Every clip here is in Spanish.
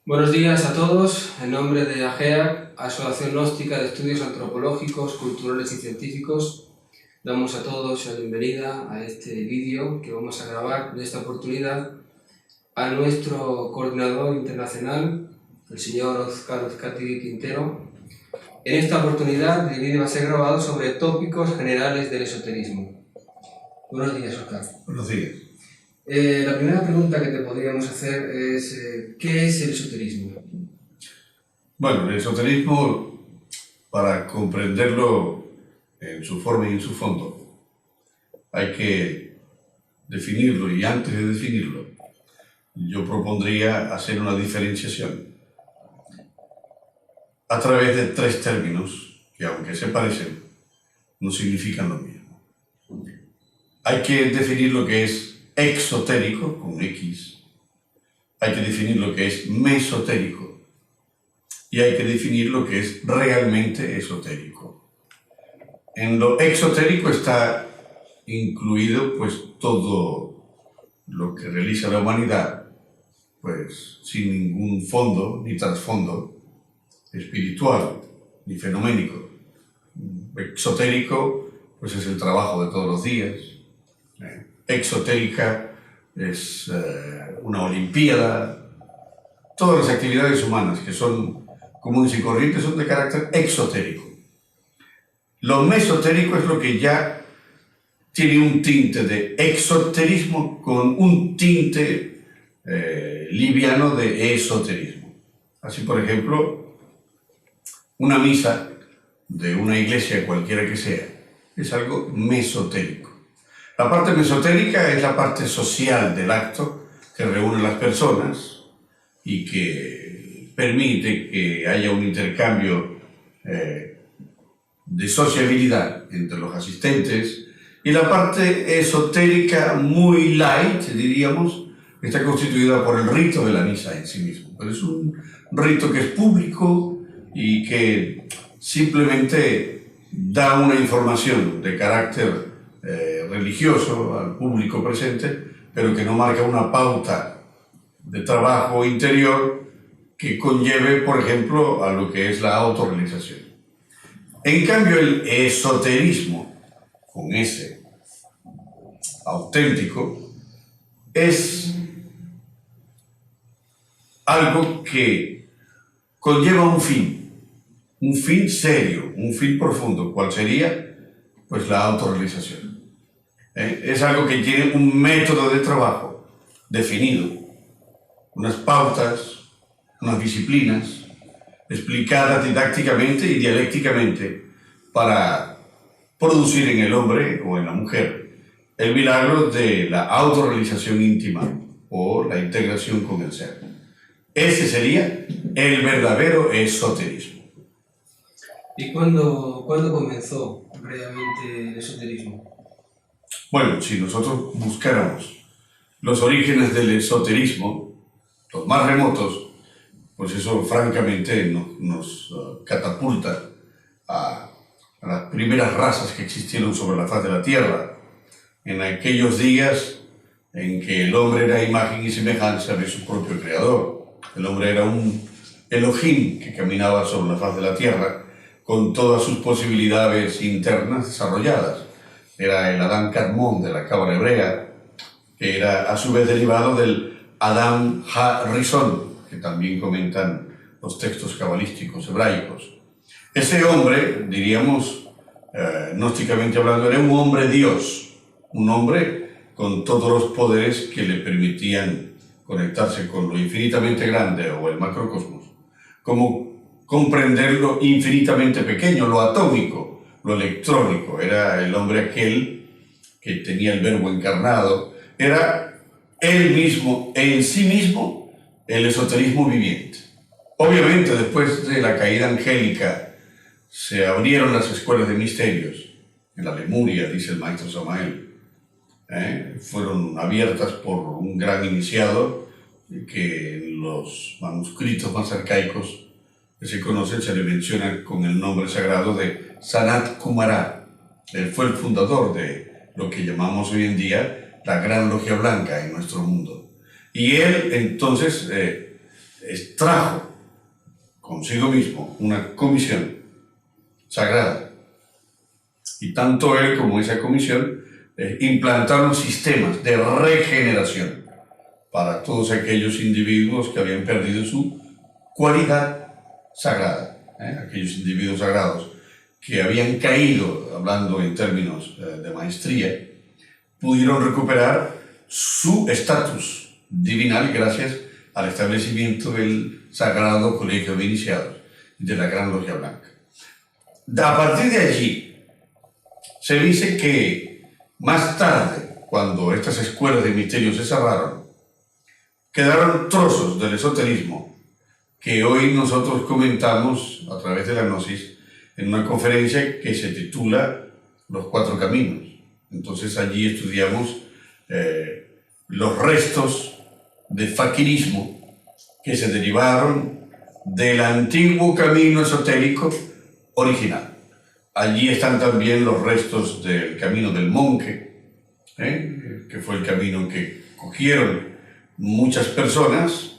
Buenos días a todos. En nombre de AGEAC, Asociación Gnóstica de Estudios Antropológicos, Culturales y Científicos, damos a todos la bienvenida a este vídeo que vamos a grabar en esta oportunidad a nuestro coordinador internacional, el señor Óscar Uzcategui Quintero. En esta oportunidad el vídeo va a ser grabado sobre tópicos generales del esoterismo. Buenos días, Óscar. Buenos días. La primera pregunta que te podríamos hacer es ¿qué es el esoterismo? Bueno, el esoterismo, para comprenderlo en su forma y en su fondo, hay que definirlo, y antes de definirlo, yo propondría hacer una diferenciación a través de tres términos que, aunque se parecen, no significan lo mismo. Hay que definir lo que es exotérico, con X, hay que definir lo que es mesotérico y hay que definir lo que es realmente esotérico. En lo exotérico está incluido pues todo lo que realiza la humanidad, pues sin ningún fondo ni trasfondo espiritual ni fenoménico. Exotérico pues es el trabajo de todos los días. Exotérica es una olimpiada. Todas las actividades humanas que son comunes y corrientes son de carácter exotérico. Lo mesotérico es lo que ya tiene un tinte de exoterismo con un tinte liviano de esoterismo. Así, por ejemplo, una misa de una iglesia cualquiera que sea es algo mesotérico. La parte mesotérica es la parte social del acto que reúne a las personas y que permite que haya un intercambio de sociabilidad entre los asistentes, y la parte esotérica muy light, diríamos, está constituida por el rito de la misa en sí mismo. Pero es un rito que es público y que simplemente da una información de carácter religioso al público presente, pero que no marca una pauta de trabajo interior que conlleve, por ejemplo, a lo que es la autorrealización. En cambio, el esoterismo, con ese auténtico, es algo que conlleva un fin serio, un fin profundo. ¿Cuál sería? Pues la autorrealización. Es algo que tiene un método de trabajo definido, unas pautas, unas disciplinas explicadas didácticamente y dialécticamente para producir en el hombre o en la mujer el milagro de la autorrealización íntima o la integración con el ser. Ese sería el verdadero esoterismo. ¿Y cuándo comenzó realmente el esoterismo? Bueno, si nosotros buscáramos los orígenes del esoterismo, los más remotos, pues eso francamente nos catapulta a las primeras razas que existieron sobre la faz de la Tierra, en aquellos días en que el hombre era imagen y semejanza de su propio creador. El hombre era un Elohim que caminaba sobre la faz de la Tierra con todas sus posibilidades internas desarrolladas. Era el Adán Kadmon de la cábala hebrea, que era a su vez derivado del Adán Ha-Rishon, que también comentan los textos cabalísticos hebraicos. Ese hombre, diríamos, gnósticamente hablando, era un hombre Dios, un hombre con todos los poderes que le permitían conectarse con lo infinitamente grande o el macrocosmos, como comprender lo infinitamente pequeño, lo atómico, lo electrónico. Era el hombre aquel que tenía el verbo encarnado, era él mismo, en sí mismo, el esoterismo viviente. Obviamente, después de la caída angélica, se abrieron las escuelas de misterios, en la Lemuria, dice el maestro Samael. Fueron abiertas por un gran iniciado que en los manuscritos más arcaicos que se conocen se le menciona con el nombre sagrado de Sanat Kumara. Él fue el fundador de lo que llamamos hoy en día la Gran Logia Blanca en nuestro mundo. Y él entonces extrajo consigo mismo una comisión sagrada. Y tanto él como esa comisión implantaron sistemas de regeneración para todos aquellos individuos que habían perdido su cualidad sagrada, aquellos individuos sagrados que habían caído, hablando en términos de maestría, pudieron recuperar su estatus divinal gracias al establecimiento del Sagrado Colegio de Iniciados de la Gran Logia Blanca. A partir de allí, se dice que más tarde, cuando estas escuelas de misterios se cerraron, quedaron trozos del esoterismo que hoy nosotros comentamos a través de la Gnosis en una conferencia que se titula Los Cuatro Caminos. Entonces allí estudiamos los restos de fakirismo que se derivaron del antiguo camino esotérico original. Allí están también los restos del camino del monje, que fue el camino que cogieron muchas personas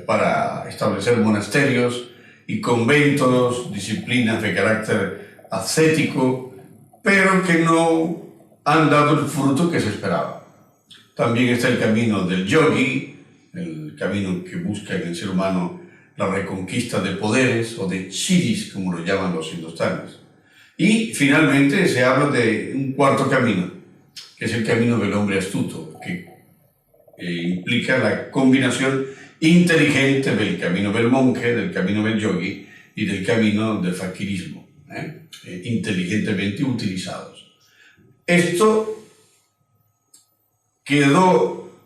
para establecer monasterios y conventos, disciplinas de carácter ascético, pero que no han dado el fruto que se esperaba. También está el camino del yogi, el camino que busca en el ser humano la reconquista de poderes, o de chidis, como lo llaman los hindustanes. Y finalmente se habla de un cuarto camino, que es el camino del hombre astuto, que implica la combinación inteligente del camino del monje, del camino del yogi y del camino del fakirismo, inteligentemente utilizados. Esto quedó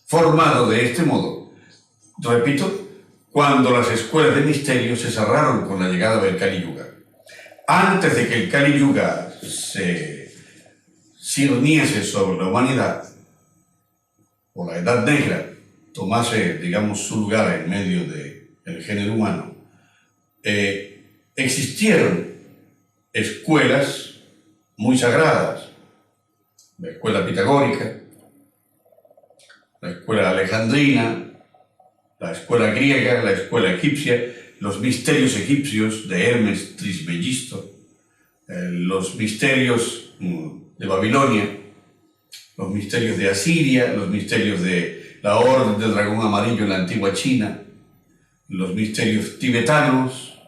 formado de este modo, repito, cuando las escuelas de misterio se cerraron con la llegada del Kali Yuga. Antes de que el Kali Yuga se cirniese sobre la humanidad, o la Edad Negra tomase, digamos, su lugar en medio del género humano, existieron escuelas muy sagradas, la escuela pitagórica, la escuela alejandrina, la escuela griega, la escuela egipcia, los misterios egipcios de Hermes Trismegisto, los misterios de Babilonia, los misterios de Asiria, los misterios de la Orden del Dragón Amarillo en la antigua China, los misterios tibetanos,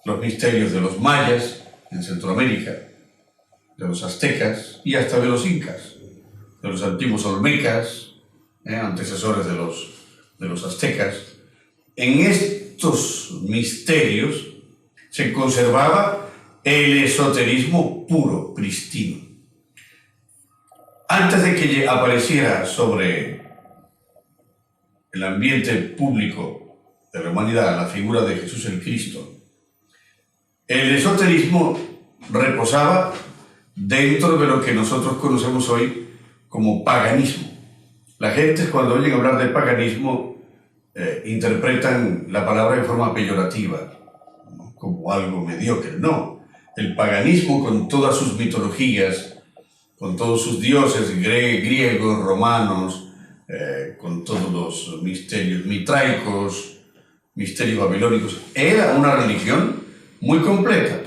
los misterios de los mayas en Centroamérica, de los aztecas y hasta de los incas, de los antiguos olmecas, antecesores de los aztecas. En estos misterios se conservaba el esoterismo puro, pristino. Antes de que apareciera sobre el ambiente público de la humanidad la figura de Jesús el Cristo, el esoterismo reposaba dentro de lo que nosotros conocemos hoy como paganismo. La gente, cuando oyen hablar de paganismo, interpretan la palabra en forma peyorativa, ¿no?, como algo mediocre. No, el paganismo, con todas sus mitologías, con todos sus dioses griegos, romanos, con todos los misterios mitraicos, misterios babilónicos, era una religión muy completa,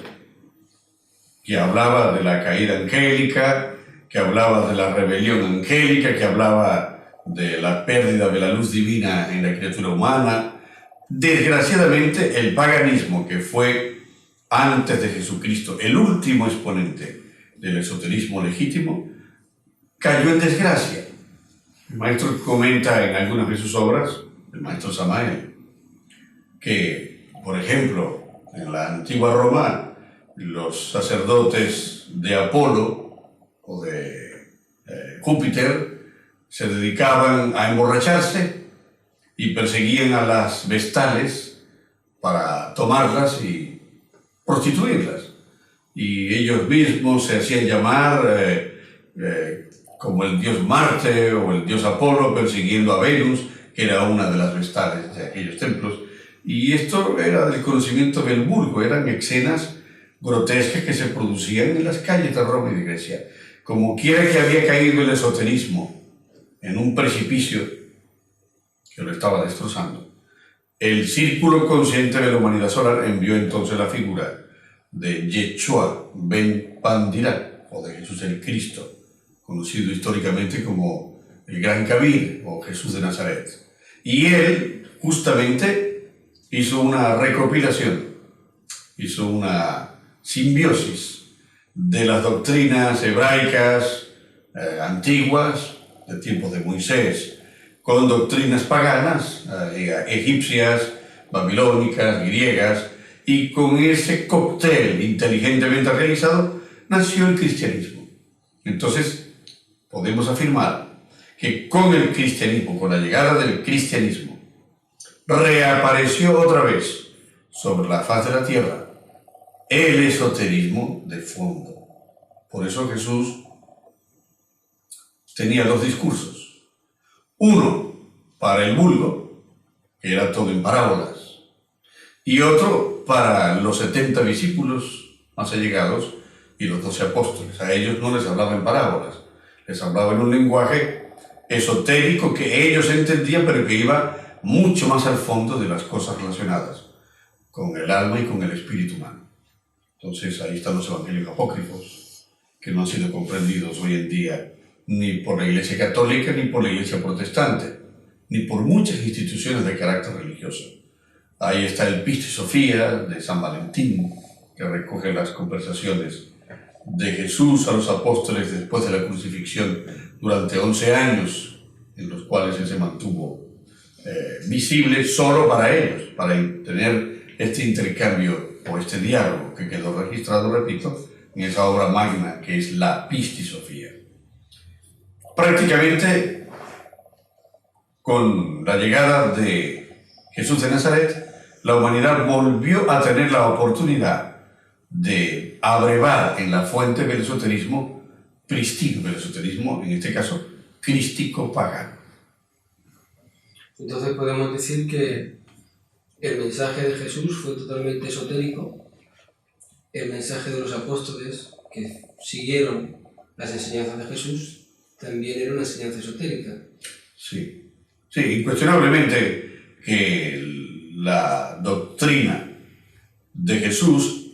que hablaba de la caída angélica, que hablaba de la rebelión angélica, que hablaba de la pérdida de la luz divina en la criatura humana. Desgraciadamente, el paganismo, que fue antes de Jesucristo el último exponente del esoterismo legítimo, cayó en desgracia. El maestro comenta en algunas de sus obras, el maestro Samael, que, por ejemplo, en la antigua Roma, los sacerdotes de Apolo o de Júpiter se dedicaban a emborracharse y perseguían a las vestales para tomarlas y prostituirlas. Y ellos mismos se hacían llamar como el dios Marte o el dios Apolo, persiguiendo a Venus, que era una de las vestales de aquellos templos. Y esto era del conocimiento del vulgo, eran escenas grotescas que se producían en las calles de Roma y de Grecia. Como quiera que había caído el esoterismo en un precipicio que lo estaba destrozando, el círculo consciente de la humanidad solar envió entonces la figura de Yeshua ben Pandirá, o de Jesús el Cristo, conocido históricamente como el Gran Kabir o Jesús de Nazaret. Y él justamente hizo una recopilación, hizo una simbiosis de las doctrinas hebraicas antiguas, de tiempos de Moisés, con doctrinas paganas, egipcias, babilónicas, griegas, y con ese cóctel inteligentemente realizado nació el cristianismo. Entonces, podemos afirmar que con el cristianismo, con la llegada del cristianismo, reapareció otra vez sobre la faz de la tierra el esoterismo de fondo. Por eso Jesús tenía dos discursos. Uno para el vulgo, que era todo en parábolas, y otro para los 70 discípulos más allegados y los 12 apóstoles. A ellos no les hablaba en parábolas, les hablaba en un lenguaje esotérico que ellos entendían, pero que iba mucho más al fondo de las cosas relacionadas con el alma y con el espíritu humano. Entonces ahí están los evangelios apócrifos, que no han sido comprendidos hoy en día ni por la Iglesia Católica, ni por la Iglesia Protestante, ni por muchas instituciones de carácter religioso. Ahí está el Pista y Sofía de San Valentín, que recoge las conversaciones de Jesús a los apóstoles después de la crucifixión durante 11 años, en los cuales él se mantuvo visible solo para ellos, para tener este intercambio o este diálogo que quedó registrado, repito, en esa obra magna que es la Pista y Sofía. Prácticamente, con la llegada de Jesús de Nazaret, la humanidad volvió a tener la oportunidad de abrevar en la fuente del esoterismo prístino, del esoterismo, en este caso, crístico-pagano. Entonces podemos decir que el mensaje de Jesús fue totalmente esotérico, el mensaje de los apóstoles que siguieron las enseñanzas de Jesús también era una enseñanza esotérica. Sí, sí, incuestionablemente que la doctrina de Jesús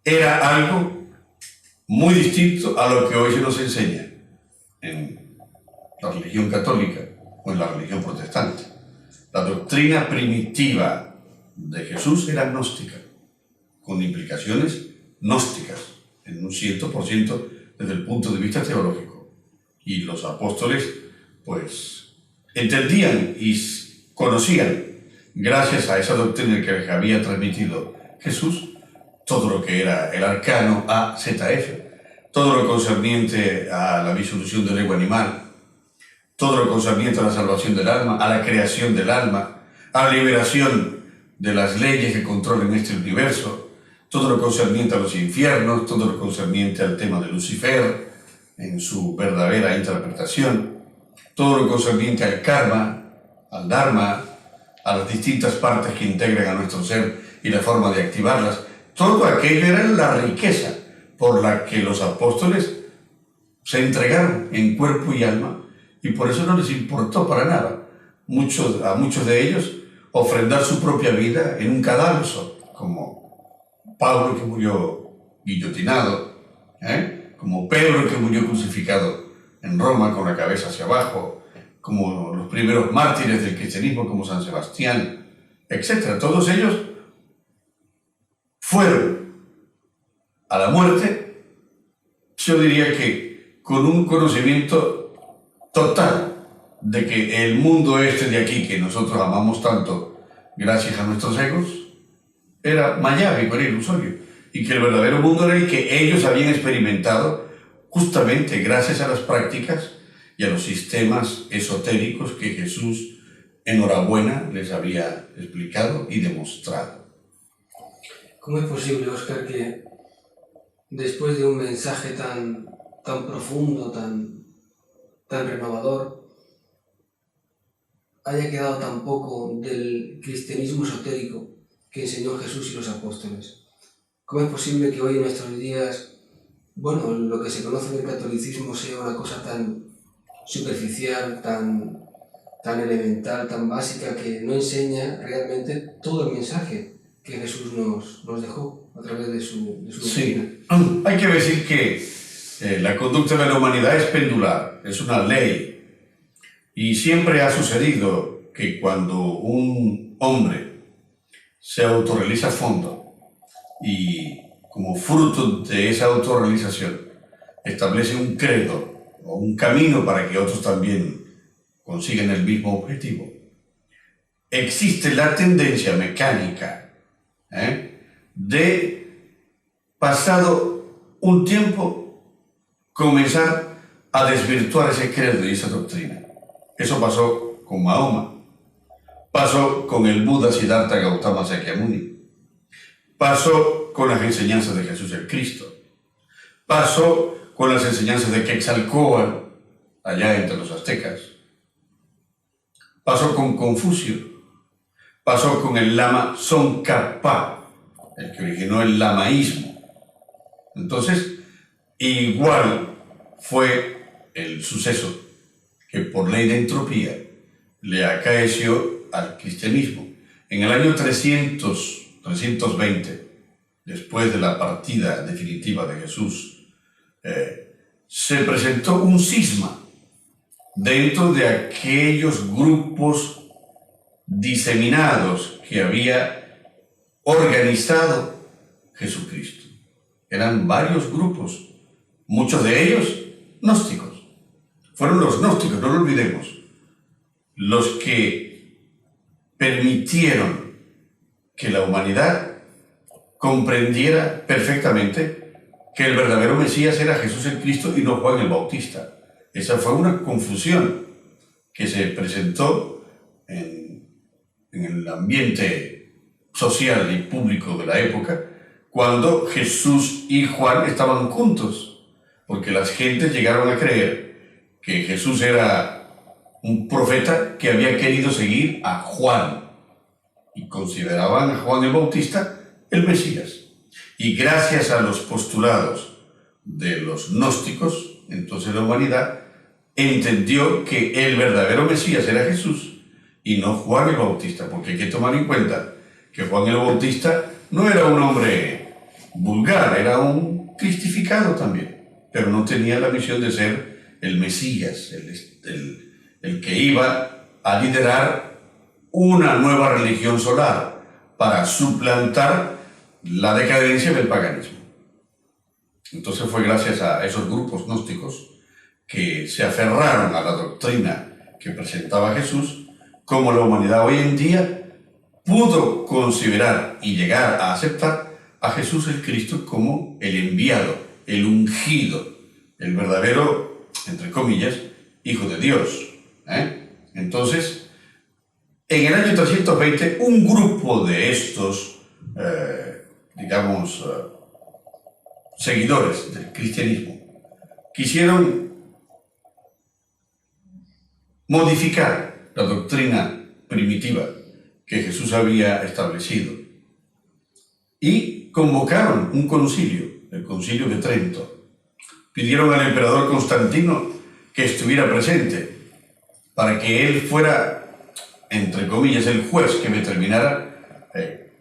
era algo muy distinto a lo que hoy se nos enseña en la religión católica o en la religión protestante. La doctrina primitiva de Jesús era gnóstica, con implicaciones gnósticas, en un 100% desde el punto de vista teológico. Y los apóstoles, pues, entendían y conocían, gracias a esa doctrina que les había transmitido Jesús, todo lo que era el arcano AZF, todo lo concerniente a la disolución del ego animal, todo lo concerniente a la salvación del alma, a la creación del alma, a la liberación de las leyes que controlan este universo, todo lo concerniente a los infiernos, todo lo concerniente al tema de Lucifer en su verdadera interpretación, todo lo concerniente al karma, al dharma, a las distintas partes que integran a nuestro ser y la forma de activarlas. Todo aquello era la riqueza por la que los apóstoles se entregaron en cuerpo y alma, y por eso no les importó para nada a muchos de ellos ofrendar su propia vida en un cadalso, como Pablo, que murió guillotinado, como Pedro, que murió crucificado en Roma con la cabeza hacia abajo, como los primeros mártires del cristianismo como San Sebastián, etc. Todos ellos fueron a la muerte, yo diría que con un conocimiento total de que el mundo este de aquí, que nosotros amamos tanto gracias a nuestros egos, era mayábico, era ilusorio, y que el verdadero mundo era el que ellos habían experimentado justamente gracias a las prácticas y a los sistemas esotéricos que Jesús, enhorabuena, les había explicado y demostrado. ¿Cómo es posible, Óscar, que después de un mensaje tan profundo, tan renovador, haya quedado tan poco del cristianismo esotérico que enseñó Jesús y los apóstoles? ¿Cómo es posible que hoy en nuestros días, lo que se conoce del catolicismo sea una cosa tan superficial, tan tan elemental, tan básica, que no enseña realmente todo el mensaje que Jesús nos dejó a través de su doctrina. Sí, hay que decir que la conducta de la humanidad es pendular, es una ley, y siempre ha sucedido que cuando un hombre se autorrealiza a fondo y como fruto de esa autorrealización establece un credo o un camino para que otros también consigan el mismo objetivo, existe la tendencia mecánica de, pasado un tiempo, comenzar a desvirtuar ese credo y esa doctrina. Eso pasó con Mahoma, pasó con el Buda Siddhartha Gautama Sakyamuni, pasó con las enseñanzas de Jesús el Cristo, pasó con las enseñanzas de Quetzalcóatl allá entre los aztecas, pasó con Confucio, pasó con el lama Tsongkhapa, el que originó el lamaísmo. Entonces, igual fue el suceso que por ley de entropía le acaeció al cristianismo. En el año 320, después de la partida definitiva de Jesús, se presentó un cisma dentro de aquellos grupos diseminados que había organizado Jesucristo. Eran varios grupos, muchos de ellos gnósticos. Fueron los gnósticos, no lo olvidemos, los que permitieron que la humanidad comprendiera perfectamente que el verdadero Mesías era Jesús el Cristo y no Juan el Bautista. Esa fue una confusión que se presentó en el ambiente social y público de la época, cuando Jesús y Juan estaban juntos, porque las gentes llegaron a creer que Jesús era un profeta que había querido seguir a Juan, y consideraban a Juan el Bautista el Mesías. Y gracias a los postulados de los gnósticos, entonces la humanidad entendió que el verdadero Mesías era Jesús y no Juan el Bautista, porque hay que tomar en cuenta que Juan el Bautista no era un hombre vulgar, era un cristificado también, pero no tenía la misión de ser el Mesías, el que iba a liderar una nueva religión solar para suplantar la decadencia del paganismo. Entonces fue gracias a esos grupos gnósticos que se aferraron a la doctrina que presentaba Jesús, como la humanidad hoy en día pudo considerar y llegar a aceptar a Jesús el Cristo como el enviado, el ungido, el verdadero, entre comillas, Hijo de Dios. Entonces, en el año 320, un grupo de estos, seguidores del cristianismo, quisieron modificar la doctrina primitiva que Jesús había establecido y convocaron un concilio, el Concilio de Trento. Pidieron al emperador Constantino que estuviera presente para que él fuera, entre comillas, el juez que determinara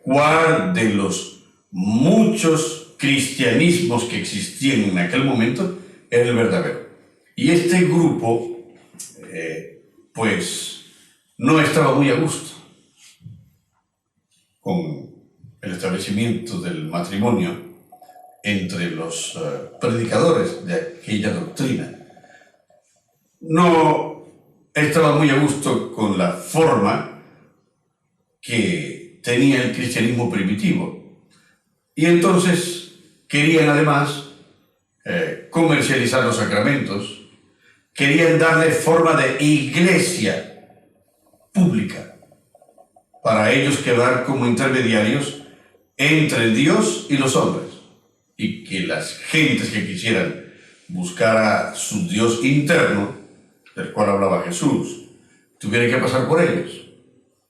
cuál de los muchos cristianismos que existían en aquel momento era el verdadero. Y este grupo, pues, no estaba muy a gusto con el establecimiento del matrimonio entre los predicadores de aquella doctrina. No estaba muy a gusto con la forma que tenía el cristianismo primitivo, y entonces querían además comercializar los sacramentos, querían darle forma de iglesia pública para ellos quedar como intermediarios entre Dios y los hombres, y que las gentes que quisieran buscar a su Dios interno, del cual hablaba Jesús, tuvieran que pasar por ellos.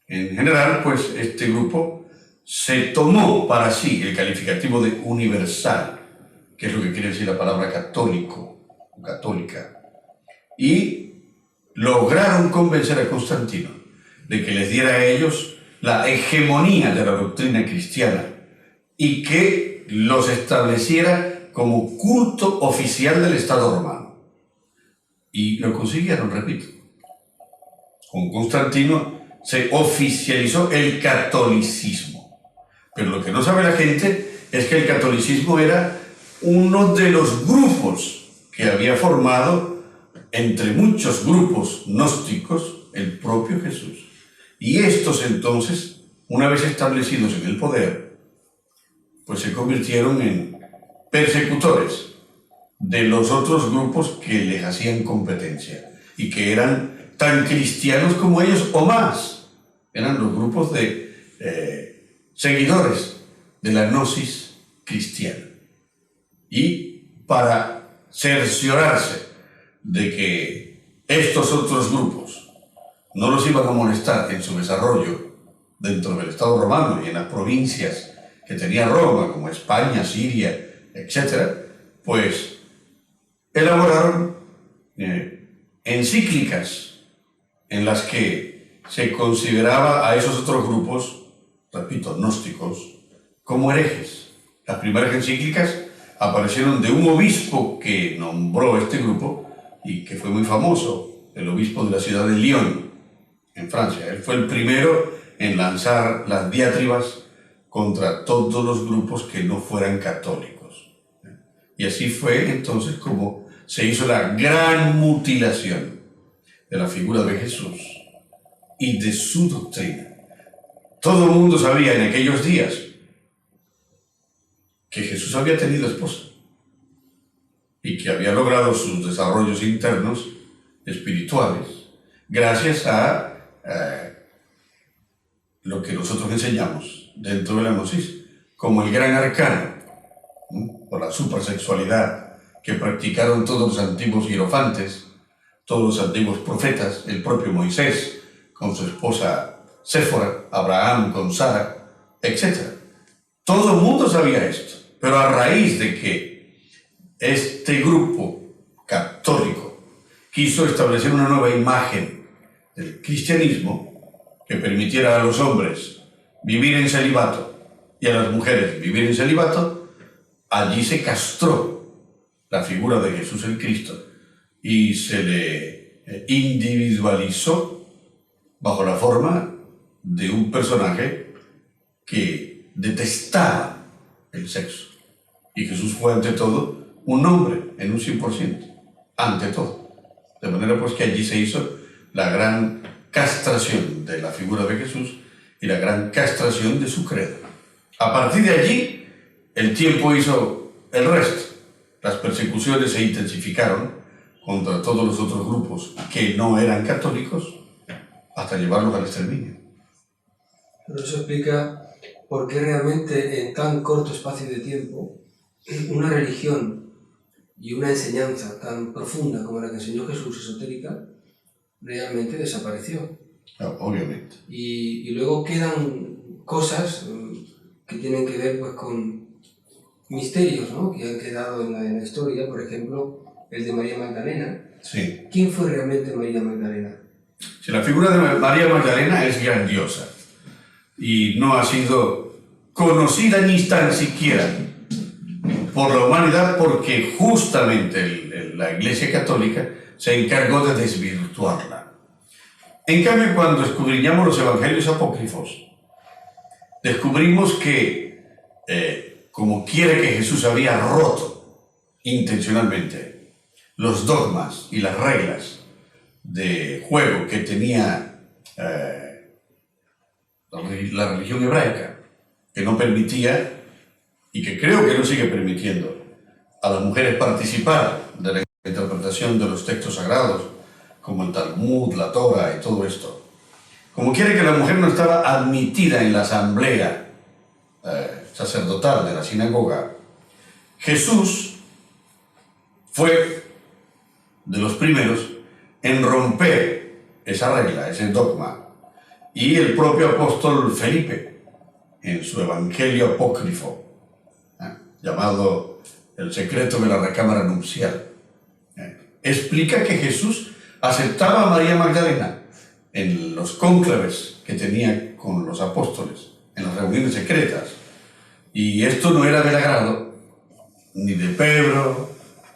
En general, pues este grupo se tomó para sí el calificativo de universal, que es lo que quiere decir la palabra católico o católica, y lograron convencer a Constantino de que les diera a ellos la hegemonía de la doctrina cristiana y que los estableciera como culto oficial del Estado romano. Y lo consiguieron, repito. Con Constantino se oficializó el catolicismo. Pero lo que no sabe la gente es que el catolicismo era uno de los grupos que había formado, entre muchos grupos gnósticos, el propio Jesús. Y estos entonces, una vez establecidos en el poder, pues se convirtieron en persecutores de los otros grupos que les hacían competencia y que eran tan cristianos como ellos o más. Eran los grupos de seguidores de la gnosis cristiana. Y para cerciorarse de que estos otros grupos no los iban a molestar en su desarrollo dentro del Estado romano y en las provincias que tenía Roma, como España, Siria, etc., pues elaboraron encíclicas en las que se consideraba a esos otros grupos, repito, gnósticos, como herejes. Las primeras encíclicas aparecieron de un obispo que nombró este grupo y que fue muy famoso, el obispo de la ciudad de Lyon, en Francia. Él fue el primero en lanzar las diatribas contra todos los grupos que no fueran católicos. Y así fue entonces como se hizo la gran mutilación de la figura de Jesús y de su doctrina. Todo el mundo sabía en aquellos días que Jesús había tenido esposa y que había logrado sus desarrollos internos espirituales gracias a lo que nosotros enseñamos dentro de la gnosis como el gran arcano, por la supersexualidad que practicaron todos los antiguos hierofantes, todos los antiguos profetas, el propio Moisés con su esposa Séfora, Abraham con Sara, etc. Todo el mundo sabía esto, pero a raíz de que este grupo católico quiso establecer una nueva imagen del cristianismo que permitiera a los hombres vivir en celibato y a las mujeres vivir en celibato, allí se castró la figura de Jesús el Cristo y se le individualizó bajo la forma de un personaje que detestaba el sexo. Y Jesús fue ante todo un hombre en un 100%, ante todo. De manera pues que allí se hizo la gran castración de la figura de Jesús y la gran castración de su credo. A partir de allí, el tiempo hizo el resto. Las persecuciones se intensificaron contra todos los otros grupos que no eran católicos hasta llevarlos al exterminio. Pero eso explica por qué realmente en tan corto espacio de tiempo una religión y una enseñanza tan profunda como la que enseñó Jesús, esotérica, realmente desapareció. Obviamente. Y luego quedan cosas que tienen que ver pues, con misterios, ¿no?, que han quedado en la historia, por ejemplo, el de María Magdalena. Sí. ¿Quién fue realmente María Magdalena? Sí, la figura de María Magdalena es grandiosa y no ha sido conocida ni tan siquiera por la humanidad porque justamente la Iglesia Católica se encargó de desvirtuarla. En cambio, cuando escudriñamos los evangelios apócrifos, descubrimos que, como quiera que Jesús había roto intencionalmente los dogmas y las reglas de juego que tenía la religión hebraica, que no permitía, y que creo que no sigue permitiendo, a las mujeres participar de la interpretación de los textos sagrados, como el Talmud, la Torah y todo esto. Como quiera que la mujer no estaba admitida en la asamblea sacerdotal de la sinagoga, Jesús fue de los primeros en romper esa regla, ese dogma. Y el propio apóstol Felipe, en su evangelio apócrifo, llamado El secreto de la recámara nupcial, explica que Jesús aceptaba a María Magdalena en los cónclaves que tenía con los apóstoles, en las reuniones secretas. Y esto no era del agrado ni de Pedro,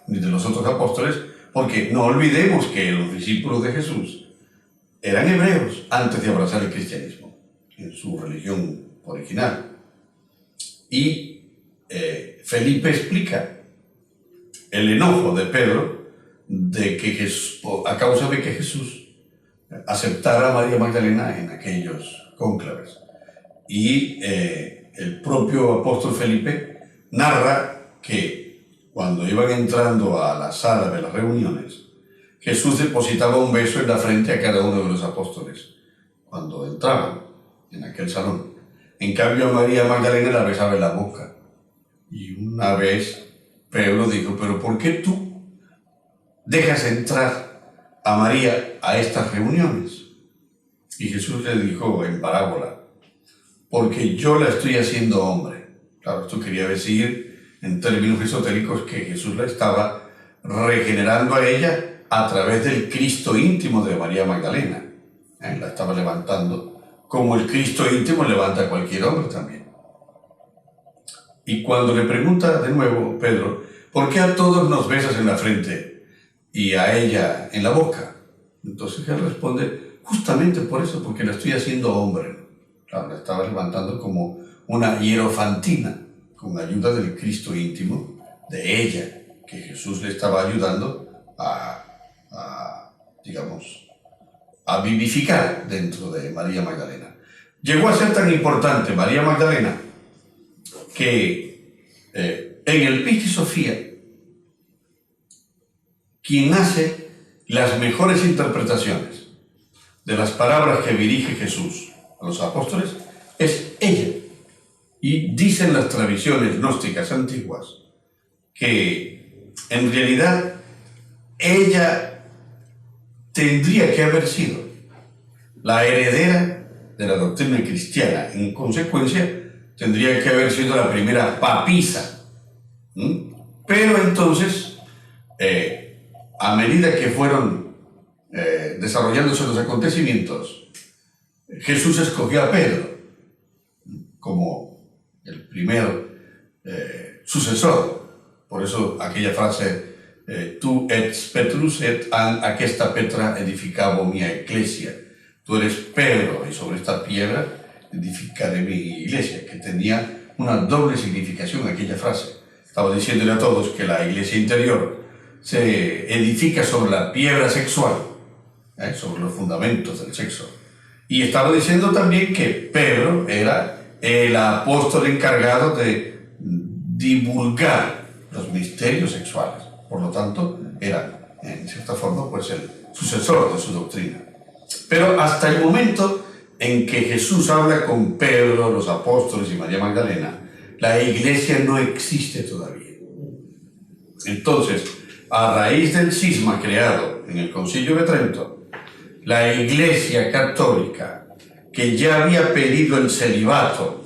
ni de los otros apóstoles, porque no olvidemos que los discípulos de Jesús eran hebreos antes de abrazar el cristianismo, en su religión original. Y Felipe explica el enojo de Pedro de que Jesús, a causa de que Jesús aceptara a María Magdalena en aquellos cónclaves. Y el propio apóstol Felipe narra que cuando iban entrando a la sala de las reuniones, Jesús depositaba un beso en la frente a cada uno de los apóstoles cuando entraban en aquel salón. En cambio, a María Magdalena la besaba en la boca. Y una vez Pedro dijo: ¿pero por qué tú dejas entrar a María a estas reuniones? Y Jesús le dijo en parábola: porque yo la estoy haciendo hombre. Claro, esto quería decir, en términos esotéricos, que Jesús la estaba regenerando a ella a través del Cristo íntimo de María Magdalena. La estaba levantando como el Cristo íntimo levanta a cualquier hombre también. Y cuando le pregunta de nuevo Pedro: ¿por qué a todos nos besas en la frente y a ella en la boca? Entonces él responde: justamente por eso, porque la estoy haciendo hombre. Claro, la estaba levantando como una hierofantina, con ayuda del Cristo íntimo de ella, que Jesús le estaba ayudando digamos, a vivificar dentro de María Magdalena. Llegó a ser tan importante María Magdalena que en el Piscis Sofía, quien hace las mejores interpretaciones de las palabras que dirige Jesús a los apóstoles es ella. Y dicen las tradiciones gnósticas antiguas que en realidad ella tendría que haber sido la heredera de la doctrina cristiana. En consecuencia, tendría que haber sido la primera papisa. Pero entonces, a medida que fueron desarrollándose los acontecimientos, Jesús escogió a Pedro como el primer sucesor. Por eso aquella frase: tu ets Petrus et an aquesta Petra edificabo mia ecclesia. Tú eres Pedro y sobre esta piedra edificaré mi iglesia, que tenía una doble significación aquella frase. Estaba diciéndole a todos que la iglesia interior se edifica sobre la piedra sexual, sobre los fundamentos del sexo. Y estaba diciendo también que Pedro era el apóstol encargado de divulgar los misterios sexuales. Por lo tanto, era, en cierta forma, pues el sucesor de su doctrina. Pero hasta el momento en que Jesús habla con Pedro, los apóstoles y María Magdalena, la iglesia no existe todavía. Entonces, a raíz del cisma creado en el Concilio de Trento, la iglesia católica, que ya había pedido el celibato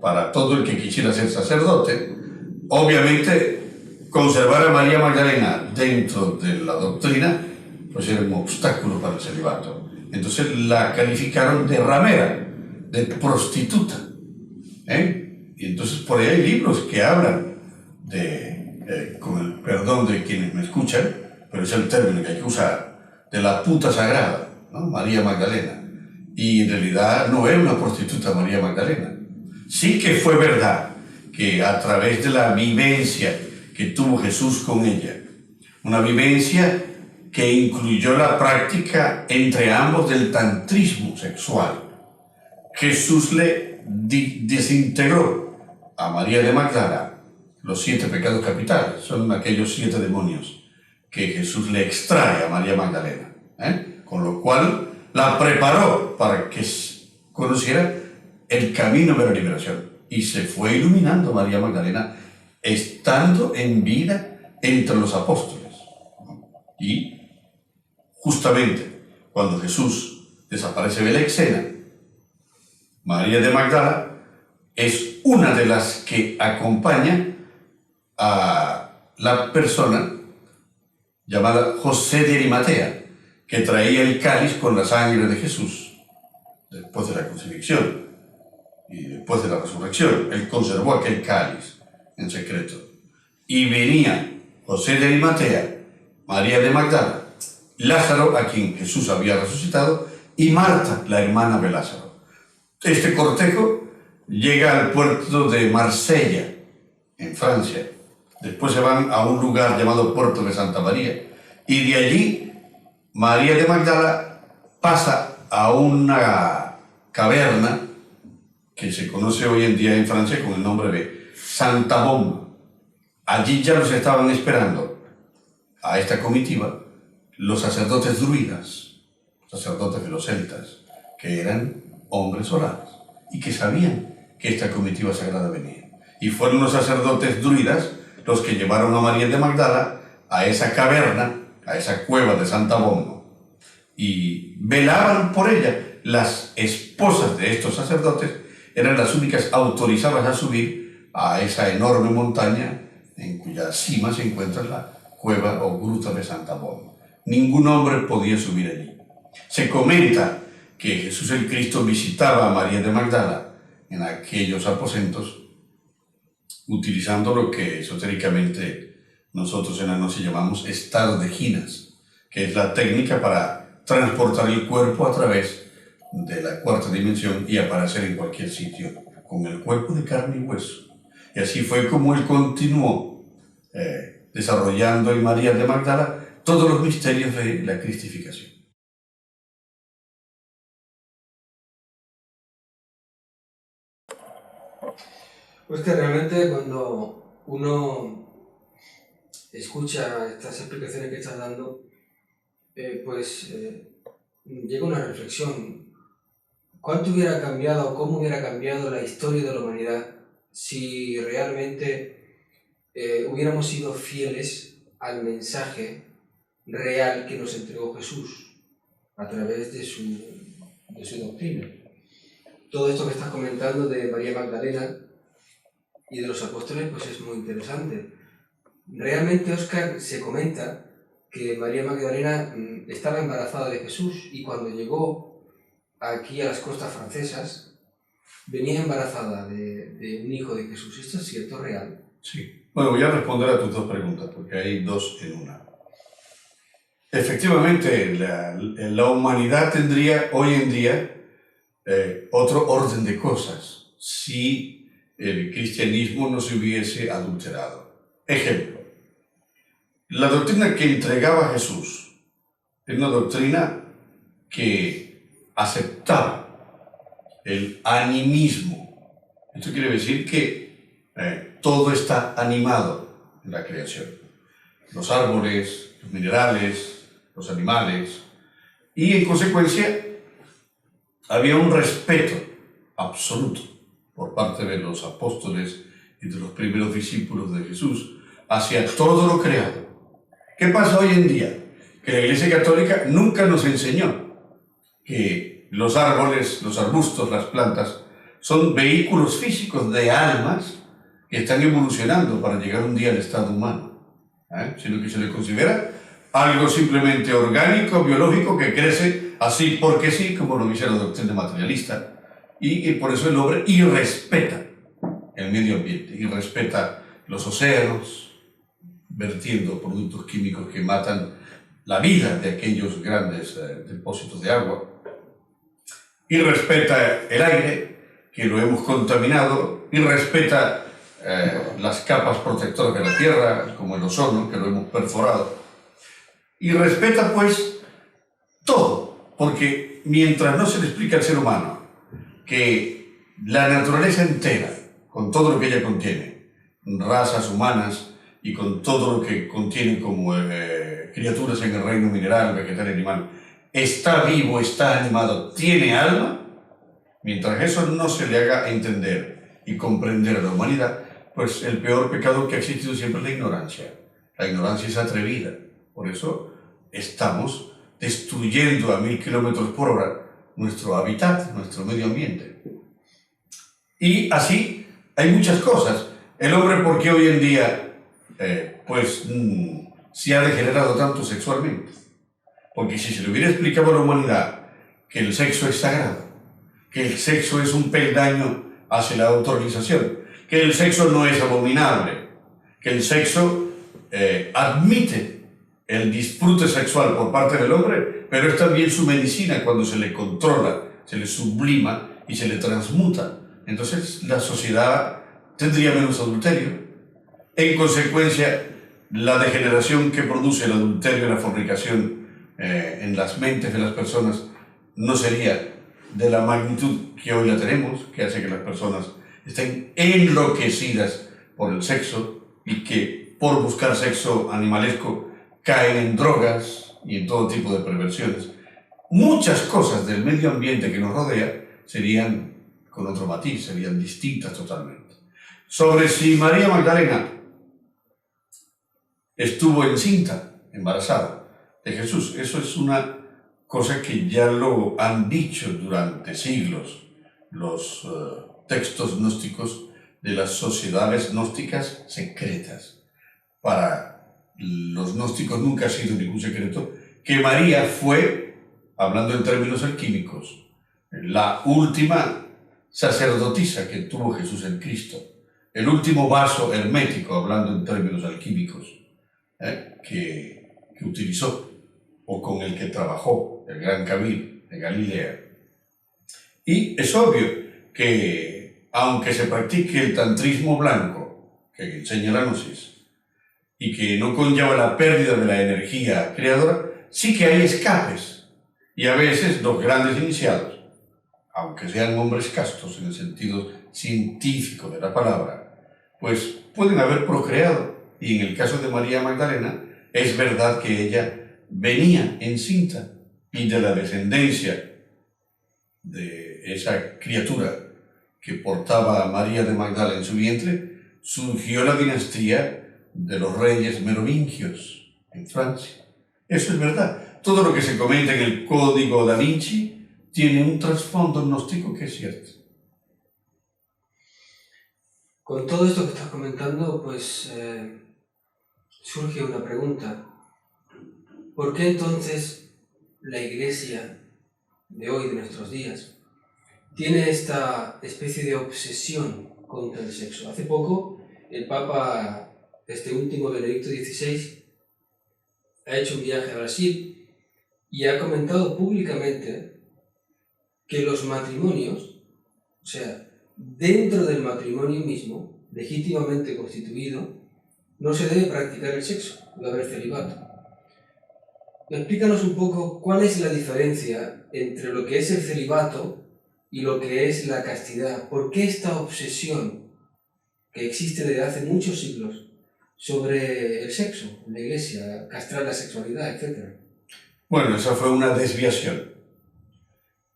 para todo el que quisiera ser sacerdote, obviamente conservar a María Magdalena dentro de la doctrina pues era un obstáculo para el celibato. Entonces la calificaron de ramera, de prostituta. Y entonces por ahí hay libros que hablan de, con el perdón de quienes me escuchan, pero es el término que hay que usar, de la puta sagrada, ¿no? María Magdalena. Y en realidad no era una prostituta María Magdalena. Sí que fue verdad que a través de la vivencia que tuvo Jesús con ella, una vivencia que incluyó la práctica entre ambos del tantrismo sexual, Jesús le desintegró a María de Magdala los 7 pecados capitales. Son aquellos 7 demonios que Jesús le extrae a María Magdalena, con lo cual la preparó para que conociera el camino de la liberación. Y se fue iluminando María Magdalena estando en vida entre los apóstoles. Y justamente cuando Jesús desaparece de la escena, María de Magdala es una de las que acompaña a la persona llamada José de Arimatea, que traía el cáliz con la sangre de Jesús después de la crucifixión y después de la resurrección. Él conservó aquel cáliz en secreto. Y venía José de Arimatea, María de Magdala, Lázaro, a quien Jesús había resucitado, y Marta, la hermana de Lázaro. Este cortejo llega al puerto de Marsella, en Francia. Después se van a un lugar llamado Puerto de Santa María. Y de allí, María de Magdala pasa a una caverna que se conoce hoy en día en Francia con el nombre de Santa Bomba. Allí ya los estaban esperando a esta comitiva los sacerdotes druidas, sacerdotes de los celtas, que eran hombres solares y que sabían que esta comitiva sagrada venía. Y fueron los sacerdotes druidas los que llevaron a María de Magdala a esa caverna, a esa cueva de Santa Bomba, y velaban por ella. Las esposas de estos sacerdotes eran las únicas autorizadas a subir a esa enorme montaña en cuya cima se encuentra la cueva o gruta de Santa Bomba. Ningún hombre podía subir allí. Se comenta que Jesús el Cristo visitaba a María de Magdala en aquellos aposentos utilizando lo que esotéricamente nosotros en la noche llamamos estado de ginas, que es la técnica para transportar el cuerpo a través de la cuarta dimensión y aparecer en cualquier sitio con el cuerpo de carne y hueso. Y así fue como él continuó desarrollando en María de Magdala todos los misterios de la cristificación. Pues que realmente cuando uno escucha estas explicaciones que estás dando, llega una reflexión. ¿Cuánto hubiera cambiado o cómo hubiera cambiado la historia de la humanidad si realmente hubiéramos sido fieles al mensaje real que nos entregó Jesús a través de su doctrina? Todo esto que estás comentando de María Magdalena y de los apóstoles, pues es muy interesante. Realmente, Óscar, se comenta que María Magdalena estaba embarazada de Jesús y cuando llegó aquí a las costas francesas, venía embarazada de un hijo de Jesús. ¿Esto es cierto, real? Sí. Bueno, voy a responder a tus dos preguntas, porque hay dos en una. Efectivamente, la humanidad tendría hoy en día otro orden de cosas si el cristianismo no se hubiese adulterado. Ejemplo, la doctrina que entregaba Jesús es una doctrina que aceptaba el animismo. Esto quiere decir que todo está animado en la creación. Los árboles, los minerales, los animales. Y en consecuencia había un respeto absoluto por parte de los apóstoles y de los primeros discípulos de Jesús hacia todo lo creado. ¿Qué pasa hoy en día? Que la Iglesia Católica nunca nos enseñó que los árboles, los arbustos, las plantas son vehículos físicos de almas que están evolucionando para llegar un día al estado humano, sino que se le considera algo simplemente orgánico, biológico, que crece así porque sí, como lo dice la doctrina materialista, y por eso el hombre irrespeta el medio ambiente, irrespeta los océanos, vertiendo productos químicos que matan la vida de aquellos grandes depósitos de agua, irrespeta el aire, que lo hemos contaminado, irrespeta las capas protectoras de la Tierra, como el ozono, que lo hemos perforado, y respeta pues todo, porque mientras no se le explica al ser humano que la naturaleza entera, con todo lo que ella contiene, razas humanas y con todo lo que contiene como criaturas en el reino mineral, vegetal y animal, está vivo, está animado, tiene alma, mientras eso no se le haga entender y comprender a la humanidad, pues el peor pecado que ha existido siempre es la ignorancia. La ignorancia es atrevida, por eso estamos destruyendo a 1000 kilómetros por hora nuestro hábitat, nuestro medio ambiente. Y así hay muchas cosas. El hombre, ¿por qué hoy en día se ha degenerado tanto sexualmente. Porque si se le hubiera explicado a la humanidad que el sexo es sagrado, que el sexo es un peldaño hacia la autorrealización, que el sexo no es abominable, que el sexo admite el disfrute sexual por parte del hombre, pero es también su medicina cuando se le controla, se le sublima y se le transmuta. Entonces la sociedad tendría menos adulterio. En consecuencia, la degeneración que produce el adulterio y la fornicación en las mentes de las personas no sería de la magnitud que hoy la tenemos, que hace que las personas estén enloquecidas por el sexo y que por buscar sexo animalesco caen en drogas y en todo tipo de perversiones. Muchas cosas del medio ambiente que nos rodea serían con otro matiz, serían distintas totalmente. Sobre si María Magdalena estuvo encinta, embarazada de Jesús, eso es una cosa que ya lo han dicho durante siglos los textos gnósticos de las sociedades gnósticas secretas. Para los gnósticos nunca ha sido ningún secreto que María fue, hablando en términos alquímicos, la última sacerdotisa que tuvo Jesús en Cristo, el último vaso hermético, hablando en términos alquímicos, que utilizó o con el que trabajó el gran Kabir de Galilea. Y es obvio que, aunque se practique el tantrismo blanco, que enseña la gnosis, y que no conlleva la pérdida de la energía creadora, sí que hay escapes. Y a veces los grandes iniciados, aunque sean hombres castos en el sentido científico de la palabra, pues pueden haber procreado. Y en el caso de María Magdalena, es verdad que ella venía encinta y de la descendencia de esa criatura que portaba a María de Magdala en su vientre, surgió la dinastía de los reyes merovingios en Francia. Eso es verdad. Todo lo que se comenta en el Código Da Vinci tiene un trasfondo gnóstico que es cierto. Con todo esto que estás comentando, pues surge una pregunta. ¿Por qué entonces la Iglesia de hoy, de nuestros días, tiene esta especie de obsesión contra el sexo? Hace poco, el Papa, este último, Benedicto XVI, ha hecho un viaje a Brasil y ha comentado públicamente que los matrimonios, o sea, dentro del matrimonio mismo, legítimamente constituido, no se debe practicar el sexo, debe haber celibato. Explícanos un poco cuál es la diferencia entre lo que es el celibato y lo que es la castidad. ¿Por qué esta obsesión que existe desde hace muchos siglos sobre el sexo en la Iglesia, castrar la sexualidad, etcétera? Bueno, esa fue una desviación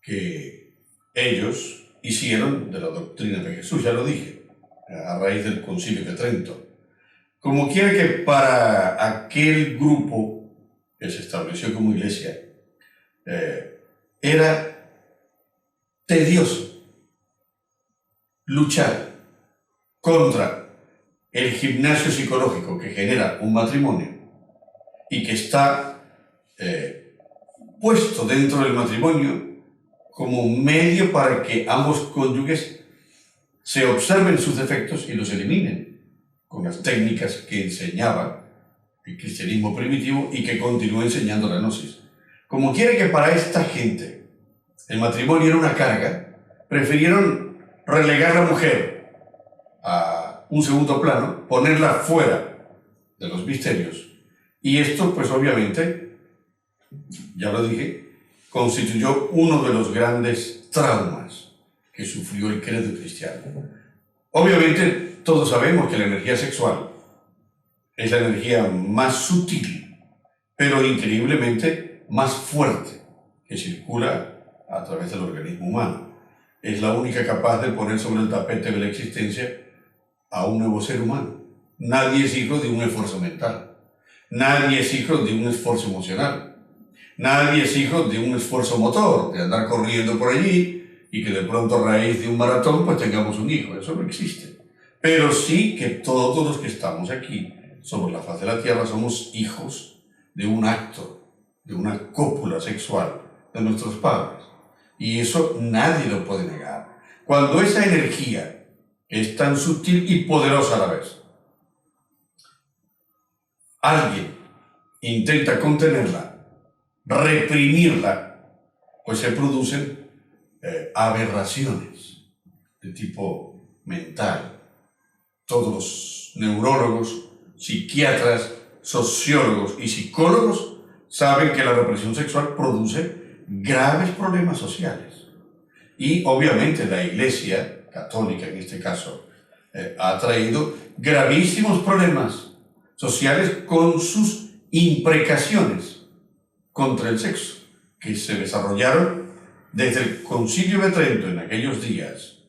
que ellos hicieron de la doctrina de Jesús, ya lo dije, a raíz del Concilio de Trento. Como quiera que para aquel grupo que se estableció como iglesia, era tedioso luchar contra el gimnasio psicológico que genera un matrimonio y que está puesto dentro del matrimonio como un medio para que ambos cónyuges se observen sus defectos y los eliminen con las técnicas que enseñaba el cristianismo primitivo y que continúa enseñando la gnosis. Como quiera que para esta gente el matrimonio era una carga, prefirieron relegar a la mujer a un segundo plano, ponerla fuera de los misterios. Y esto, pues obviamente, ya lo dije, constituyó uno de los grandes traumas que sufrió el credo cristiano. Obviamente, todos sabemos que la energía sexual es la energía más sutil, pero increíblemente más fuerte que circula a través del organismo humano. Es la única capaz de poner sobre el tapete de la existencia a un nuevo ser humano. Nadie es hijo de un esfuerzo mental. Nadie es hijo de un esfuerzo emocional. Nadie es hijo de un esfuerzo motor, de andar corriendo por allí y que de pronto a raíz de un maratón pues tengamos un hijo. Eso no existe. Pero sí que todos los que estamos aquí sobre la faz de la tierra somos hijos de un acto, de una cópula sexual de nuestros padres. Y eso nadie lo puede negar. Cuando esa energía es tan sutil y poderosa a la vez, alguien intenta contenerla, reprimirla, pues se producen aberraciones de tipo mental. Todos los neurólogos, psiquiatras, sociólogos y psicólogos saben que la represión sexual produce graves problemas sociales. Y obviamente la Iglesia católica, en este caso, ha traído gravísimos problemas sociales con sus imprecaciones contra el sexo, que se desarrollaron desde el Concilio de Trento en aquellos días,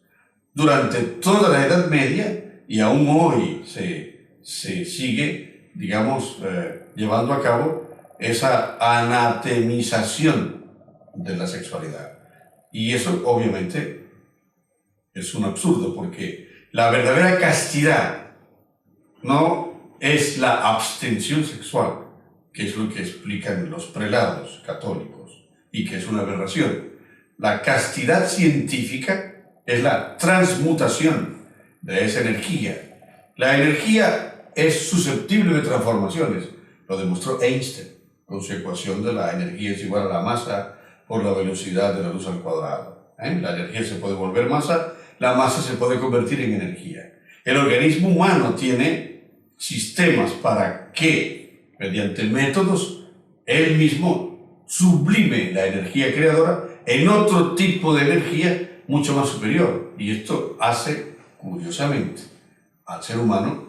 durante toda la Edad Media, y aún hoy se sigue, digamos, llevando a cabo esa anatemización de la sexualidad. Y eso obviamente es un absurdo, porque la verdadera castidad no es la abstención sexual, que es lo que explican los prelados católicos, y que es una aberración. La castidad científica es la transmutación de esa energía. La energía es susceptible de transformaciones, lo demostró Einstein con su ecuación de la energía es igual a la masa por la velocidad de la luz al cuadrado. La energía se puede volver masa, la masa se puede convertir en energía. El organismo humano tiene sistemas para que, mediante métodos, él mismo sublime la energía creadora en otro tipo de energía mucho más superior. Y esto hace, curiosamente, al ser humano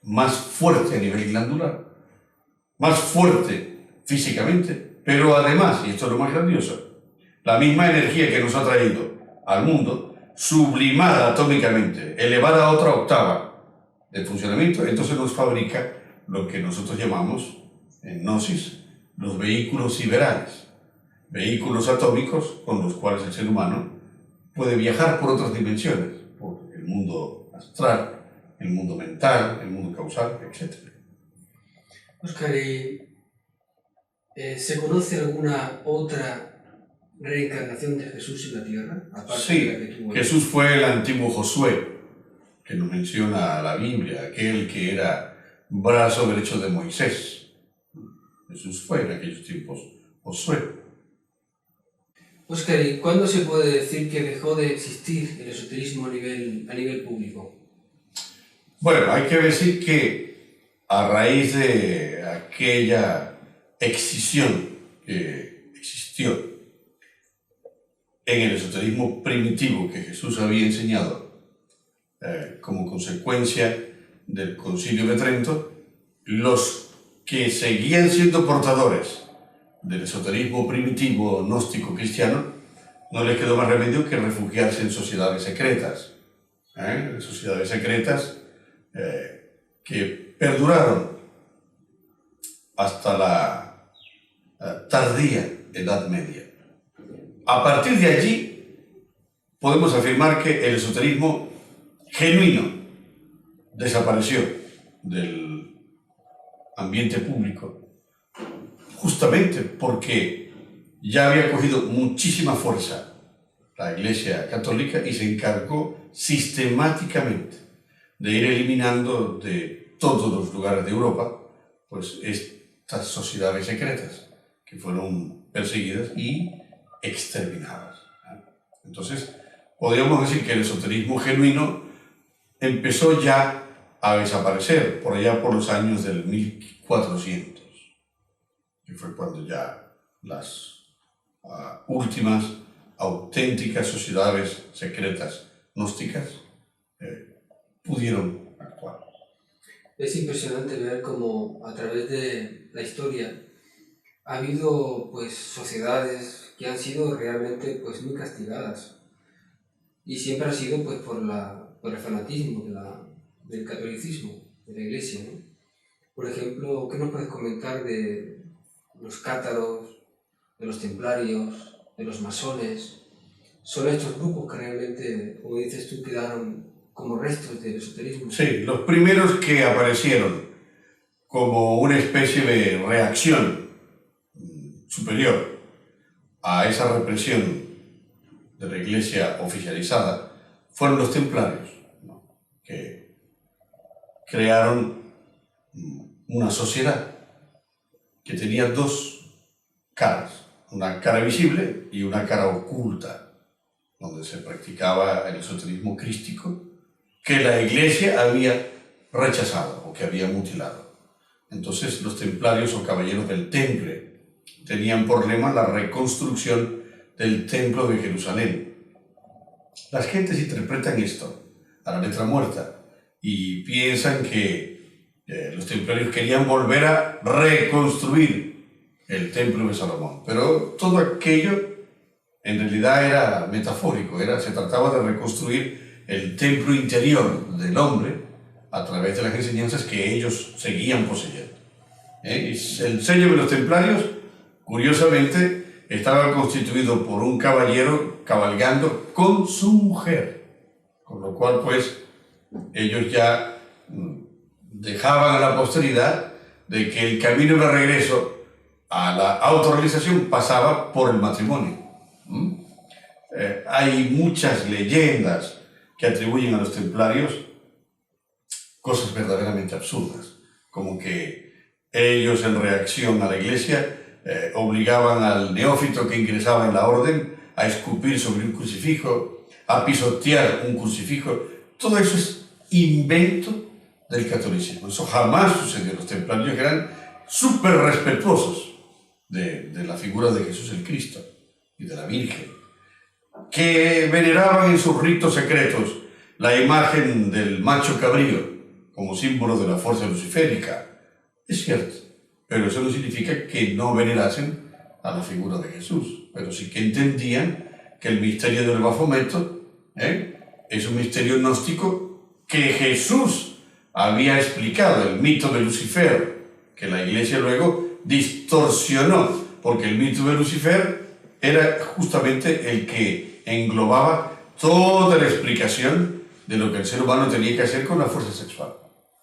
más fuerte a nivel glandular, más fuerte físicamente, pero además, y esto es lo más grandioso, la misma energía que nos ha traído al mundo, sublimada atómicamente, elevada a otra octava de funcionamiento, entonces nos fabrica lo que nosotros llamamos en Gnosis los vehículos siderales, vehículos atómicos con los cuales el ser humano puede viajar por otras dimensiones, por el mundo astral, el mundo mental, el mundo causal, etc. Óscar, ¿se conoce alguna otra reencarnación de Jesús en la tierra? Sí, de la que tuvo Jesús fue el antiguo Josué, que nos menciona la Biblia, aquel que era brazo derecho de Moisés. Jesús fue en aquellos tiempos Josué. Óscar, ¿y cuándo se puede decir que dejó de existir el esoterismo a nivel público? Bueno, hay que decir que a raíz de aquella excisión que existió en el esoterismo primitivo que Jesús había enseñado como consecuencia del Concilio de Trento, los que seguían siendo portadores del esoterismo primitivo gnóstico cristiano no les quedó más remedio que refugiarse en sociedades secretas, sociedades secretas que perduraron hasta la tardía Edad Media. A partir de allí podemos afirmar que el esoterismo genuino desapareció del ambiente público justamente porque ya había cogido muchísima fuerza la Iglesia Católica y se encargó sistemáticamente de ir eliminando de todos los lugares de Europa pues estas sociedades secretas que fueron perseguidas y exterminadas. Entonces, podríamos decir que el esoterismo genuino empezó ya a desaparecer por allá por los años del 1400, que fue cuando ya las últimas auténticas sociedades secretas gnósticas pudieron actuar. Es impresionante ver cómo a través de la historia ha habido pues sociedades que han sido realmente pues muy castigadas y siempre ha sido pues por el fanatismo del catolicismo, de la Iglesia, ¿no? Por ejemplo, ¿qué nos puedes comentar de los cátaros, de los templarios, de los masones? Son estos grupos que realmente, como dices tú, quedaron como restos del esoterismo. Sí, los primeros que aparecieron como una especie de reacción superior a esa represión de la Iglesia oficializada fueron los templarios, ¿no? Que crearon una sociedad que tenía dos caras, una cara visible y una cara oculta, donde se practicaba el esoterismo crístico que la Iglesia había rechazado o que había mutilado. Entonces los templarios o caballeros del Temple tenían por lema la reconstrucción del Templo de Jerusalén. Las gentes interpretan esto a la letra muerta y piensan que los templarios querían volver a reconstruir el Templo de Salomón. Pero todo aquello en realidad era metafórico, se trataba de reconstruir el templo interior del hombre a través de las enseñanzas que ellos seguían poseyendo. El sello de los templarios, curiosamente, estaba constituido por un caballero cabalgando con su mujer, con lo cual pues ellos ya dejaban a la posteridad de que el camino de regreso a la autorrealización pasaba por el matrimonio. Hay muchas leyendas que atribuyen a los templarios cosas verdaderamente absurdas, como que ellos en reacción a la Iglesia obligaban al neófito que ingresaba en la orden a escupir sobre un crucifijo, a pisotear un crucifijo. Todo eso es invento del catolicismo. Eso jamás sucedió. Los templarios eran súper respetuosos de la figura de Jesús el Cristo y de la Virgen, que veneraban en sus ritos secretos la imagen del macho cabrío como símbolo de la fuerza luciférica. Es cierto, pero eso no significa que no venerasen a la figura de Jesús, pero sí que entendían que el misterio del Bafometo es un misterio gnóstico que Jesús había explicado, el mito de Lucifer, que la Iglesia luego distorsionó, porque el mito de Lucifer era justamente el que englobaba toda la explicación de lo que el ser humano tenía que hacer con la fuerza sexual.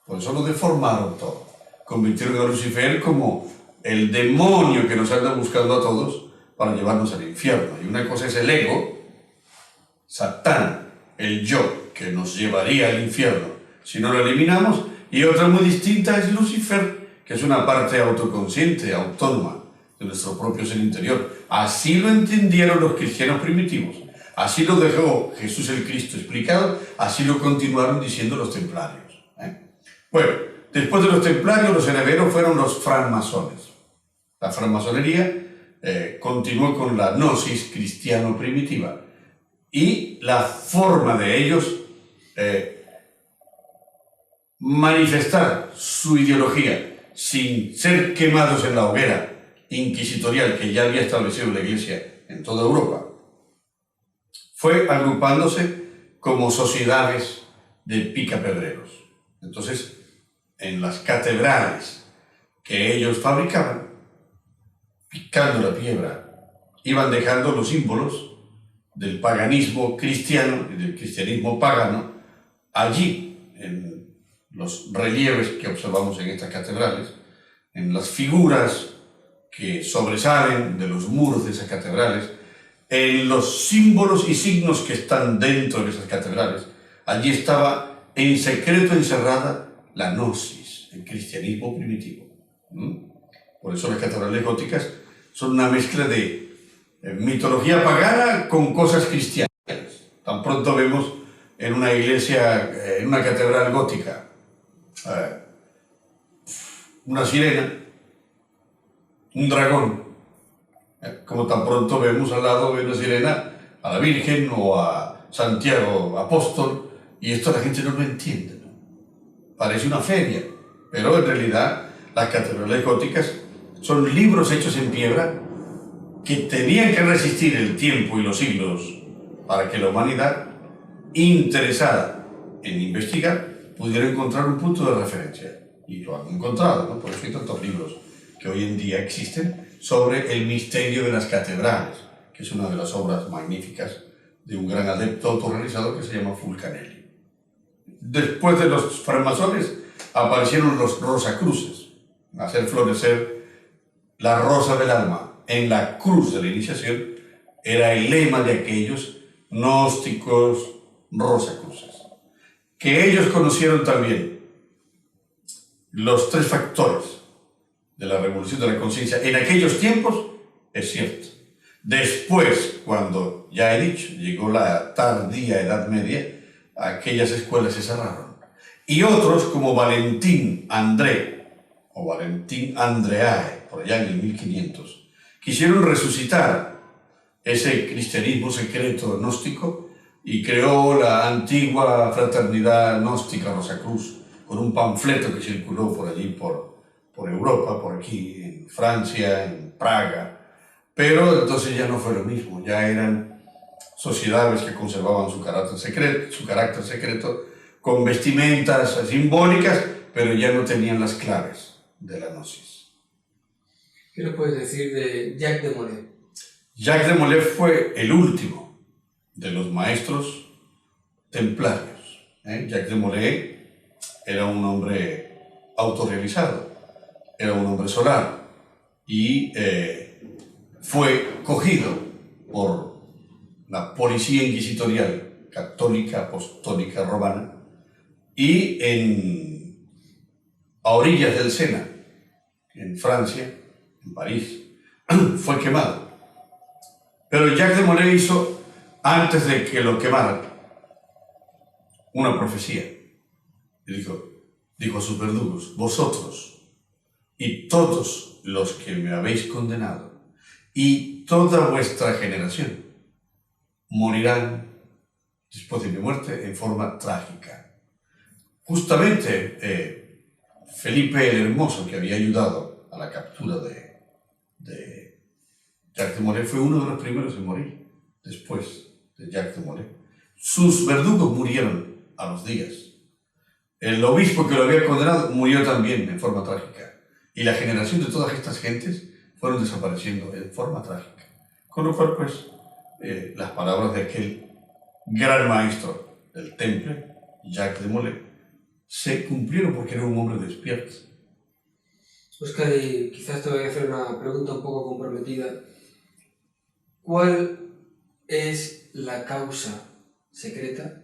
Por eso lo deformaron todo. Convirtieron a Lucifer como el demonio que nos anda buscando a todos para llevarnos al infierno. Y una cosa es el ego, Satán, el yo, que nos llevaría al infierno si no lo eliminamos, y otra muy distinta es Lucifer, que es una parte autoconsciente, autónoma de nuestro propio ser interior. Así lo entendieron los cristianos primitivos, así lo dejó Jesús el Cristo explicado, así lo continuaron diciendo los templarios. Bueno, después de los templarios, los herederos fueron los francmasones. La francmasonería continuó con la gnosis cristiano primitiva y la forma de ellos manifestar su ideología sin ser quemados en la hoguera inquisitorial que ya había establecido la Iglesia en toda Europa, fue agrupándose como sociedades de picapedreros. Entonces, en las catedrales que ellos fabricaban, picando la piedra, iban dejando los símbolos del paganismo cristiano y del cristianismo pagano allí, en los relieves que observamos en estas catedrales, en las figuras que sobresalen de los muros de esas catedrales, en los símbolos y signos que están dentro de esas catedrales. Allí estaba en secreto encerrada la gnosis, el cristianismo primitivo. Por eso las catedrales góticas son una mezcla de mitología pagana con cosas cristianas. Tan pronto vemos en una iglesia, en una catedral gótica, una sirena, un dragón, como tan pronto vemos al lado de una sirena a la Virgen o a Santiago Apóstol, y esto la gente no lo entiende, ¿no? Parece una feria, pero en realidad las catedrales góticas son libros hechos en piedra que tenían que resistir el tiempo y los siglos para que la humanidad, interesada en investigar, pudiera encontrar un punto de referencia. Y lo han encontrado, ¿no? Por eso hay tantos libros que hoy en día existen sobre el misterio de las catedrales, que es una de las obras magníficas de un gran adepto autorrealizado que se llama Fulcanelli. Después de los francmasones aparecieron los rosacruces, hacer florecer la rosa del alma en la cruz de la iniciación, era el lema de aquellos gnósticos rosacruces, que ellos conocieron también los tres factores de la revolución de la conciencia. En aquellos tiempos, es cierto. Después, cuando, ya he dicho, llegó la tardía Edad Media, aquellas escuelas se cerraron. Y otros, como Valentín André, o Valentín Andreae, por allá en el 1500, quisieron resucitar ese cristianismo secreto gnóstico y creó la antigua fraternidad gnóstica Rosacruz, con un panfleto que circuló por allí, por Europa, por aquí, en Francia, en Praga. Pero entonces ya no fue lo mismo, ya eran sociedades que conservaban su carácter secreto, con vestimentas simbólicas, pero ya no tenían las claves de la gnosis. ¿Qué nos puedes decir de Jacques de Molay? Jacques de Molay fue el último de los maestros templarios. Jacques de Molay era un hombre autorrealizado, era un hombre solar y fue cogido por la policía inquisitorial católica, apostólica, romana, y a orillas del Sena, en Francia, en París, fue quemado. Pero Jacques de Molay hizo, antes de que lo quemaran, una profecía. Y dijo a sus verdugos: vosotros y todos los que me habéis condenado y toda vuestra generación morirán después de mi muerte en forma trágica. Justamente Felipe el Hermoso, que había ayudado a la captura de Jacques de Molay, fue uno de los primeros en morir después de Jacques de Molay. Sus verdugos murieron a los días. El obispo que lo había condenado murió también en forma trágica. Y la generación de todas estas gentes fueron desapareciendo en forma trágica. Con lo cual, pues, las palabras de aquel gran maestro del temple, Jacques de Molay, se cumplieron porque era un hombre despierto. Óscar, y quizás te voy a hacer una pregunta un poco comprometida. ¿Cuál es la causa secreta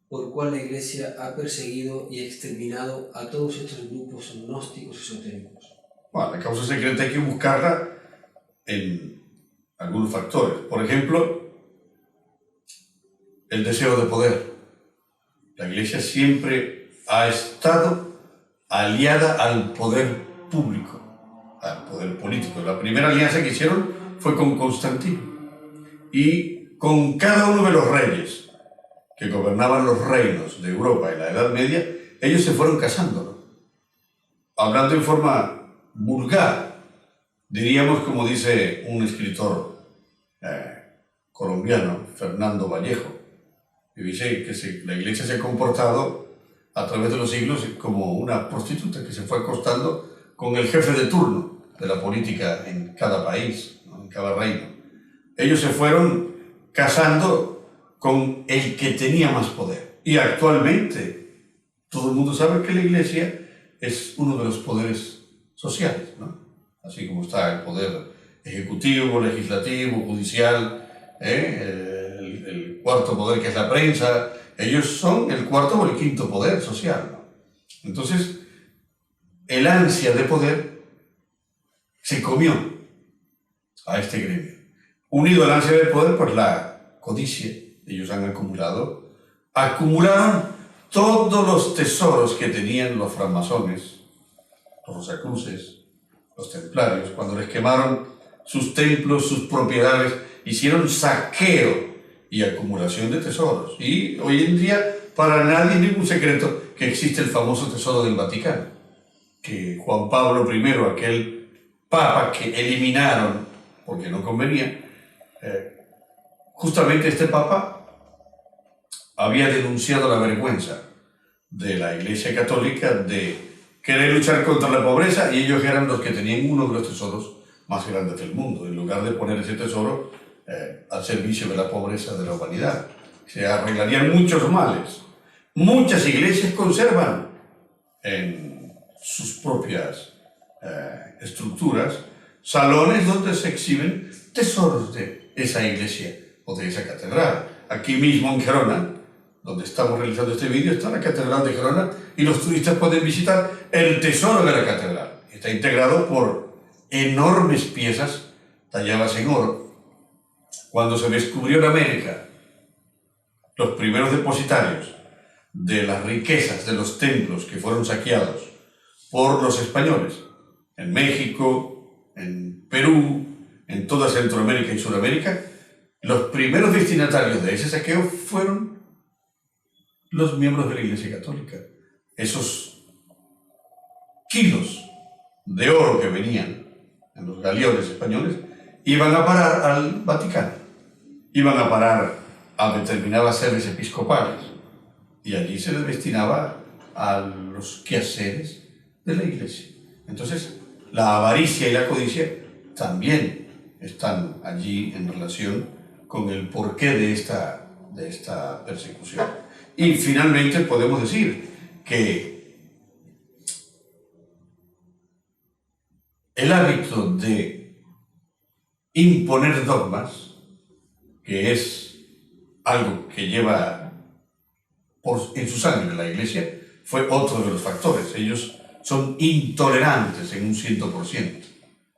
por cual la Iglesia ha perseguido y exterminado a todos estos grupos gnósticos esotéricos? Bueno, la causa secreta hay que buscarla en algunos factores. Por ejemplo, el deseo de poder. La Iglesia siempre ha estado aliada al poder público, al poder político. La primera alianza que hicieron fue con Constantino. Y con cada uno de los reyes que gobernaban los reinos de Europa en la Edad Media, ellos se fueron casando, ¿no? Hablando en forma vulgar, diríamos, como dice un escritor colombiano, Fernando Vallejo, que dice que la Iglesia se ha comportado a través de los siglos como una prostituta que se fue acostando con el jefe de turno de la política en cada país, ¿no? En cada reino. Ellos se fueron casando con el que tenía más poder. Y actualmente todo el mundo sabe que la Iglesia es uno de los poderes sociales, ¿no? Así como está el poder ejecutivo, legislativo, judicial, el cuarto poder, que es la prensa. Ellos son el cuarto o el quinto poder social, ¿no? Entonces, el ansia de poder se comió a este gremio. Unido al ansia de poder, pues la codicia. Ellos acumularon todos los tesoros que tenían los francmasones, los rosacruces, los templarios. Cuando les quemaron sus templos, sus propiedades, hicieron saqueo y acumulación de tesoros. Y hoy en día, para nadie es ningún secreto que existe el famoso tesoro del Vaticano, que Juan Pablo I, aquel papa que eliminaron porque no convenía, justamente este papa había denunciado la vergüenza de la Iglesia Católica de querer luchar contra la pobreza, y ellos eran los que tenían uno de los tesoros más grandes del mundo, en lugar de poner ese tesoro al servicio de la pobreza de la humanidad. Se arreglarían muchos males. Muchas iglesias conservan en sus propias estructuras salones donde se exhiben tesoros de esa iglesia o de esa catedral. Aquí mismo en Gerona, donde estamos realizando este vídeo, está la Catedral de Gerona y los turistas pueden visitar el tesoro de la catedral. Está integrado por enormes piezas talladas en oro. Cuando se descubrió en América los primeros depositarios de las riquezas de los templos que fueron saqueados por los españoles, en México, en Perú, en toda Centroamérica y Sudamérica, los primeros destinatarios de ese saqueo fueron los miembros de la Iglesia Católica. Esos kilos de oro que venían en los galeones españoles iban a parar al Vaticano, iban a parar a determinadas sedes episcopales y allí se les destinaba a los quehaceres de la Iglesia. Entonces, la avaricia y la codicia también están allí en relación con el porqué de esta persecución. Y finalmente podemos decir que el hábito de imponer dogmas, que es algo que lleva en su sangre la Iglesia, fue otro de los factores. Ellos son intolerantes en un 100%.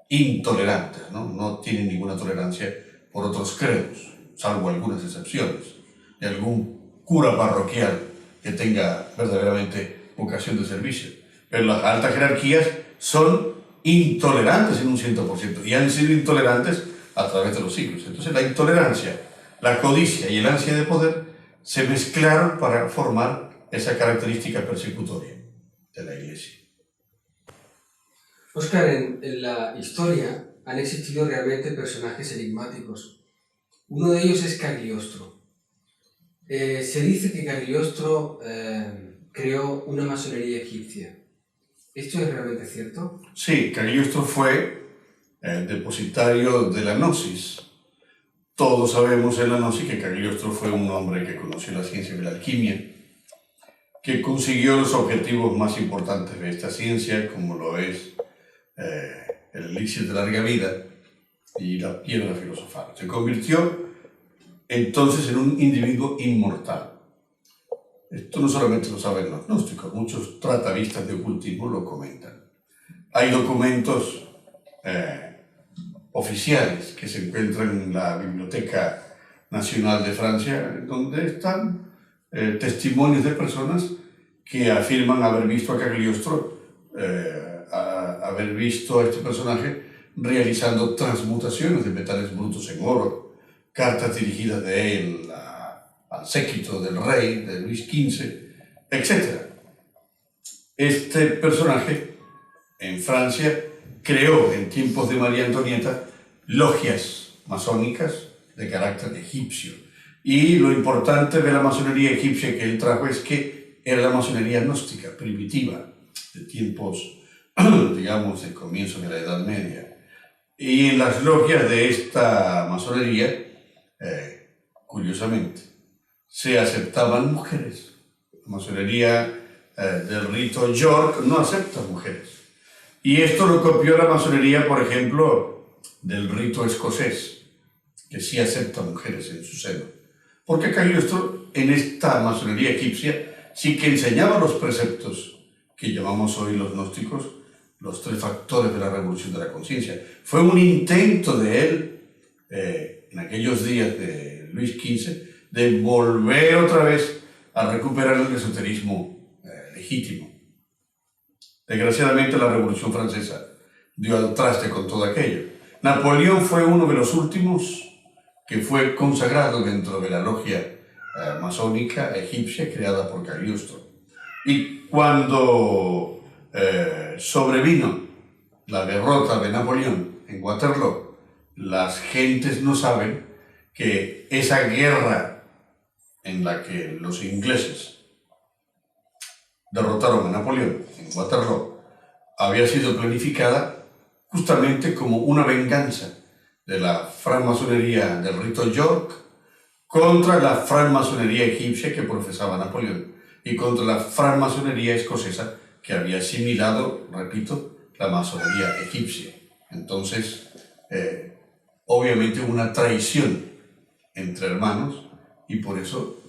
Intolerantes, ¿no? No tienen ninguna tolerancia por otros credos, salvo algunas excepciones, de algún cura parroquial que tenga verdaderamente vocación de servicio. Pero las altas jerarquías son intolerantes en un 100% y han sido intolerantes a través de los siglos. Entonces la intolerancia, la codicia y el ansia de poder se mezclaron para formar esa característica persecutoria de la Iglesia. Óscar, en la historia han existido realmente personajes enigmáticos. Uno de ellos es Cagliostro. Se dice que Cagliostro creó una masonería egipcia. ¿Esto es realmente cierto? Sí, Cagliostro fue el depositario de la Gnosis. Todos sabemos en la Gnosis que Cagliostro fue un hombre que conoció la ciencia de la alquimia, que consiguió los objetivos más importantes de esta ciencia, como lo es el elixir de larga vida y la piedra filosofal. Se convirtió entonces en un individuo inmortal. Esto no solamente lo saben los gnósticos, muchos tratavistas de ocultismo lo comentan. Hay documentos oficiales que se encuentran en la Biblioteca Nacional de Francia, donde están testimonios de personas que afirman haber visto a Cagliostro, haber visto a este personaje realizando transmutaciones de metales brutos en oro, cartas dirigidas de él al séquito del rey, de Luis XV, etc. Este personaje en Francia creó en tiempos de María Antonieta logias masónicas de carácter egipcio. Y lo importante de la masonería egipcia que él trajo es que era la masonería gnóstica, primitiva, de tiempos, digamos, del comienzo de la Edad Media. Y en las logias de esta masonería, curiosamente, se aceptaban mujeres. La masonería del rito York no acepta mujeres. Y esto lo copió la masonería, por ejemplo, del rito escocés, que sí acepta mujeres en su seno. Porque Cagliostro, en esta masonería egipcia, sí que enseñaba los preceptos que llamamos hoy los gnósticos, los tres factores de la revolución de la conciencia. Fue un intento de él, en aquellos días de Luis XV, de volver otra vez a recuperar el esoterismo legítimo. Desgraciadamente la Revolución Francesa dio al traste con todo aquello. Napoleón fue uno de los últimos que fue consagrado dentro de la logia masónica egipcia creada por Cagliostro. Y cuando sobrevino la derrota de Napoleón en Waterloo, las gentes no saben que esa guerra en la que los ingleses derrotaron a Napoleón en Waterloo había sido planificada justamente como una venganza de la francmasonería del rito York contra la francmasonería egipcia que profesaba Napoleón. y contra la francmasonería escocesa que había asimilado, repito, la masonería egipcia. Entonces, obviamente una traición entre hermanos y por eso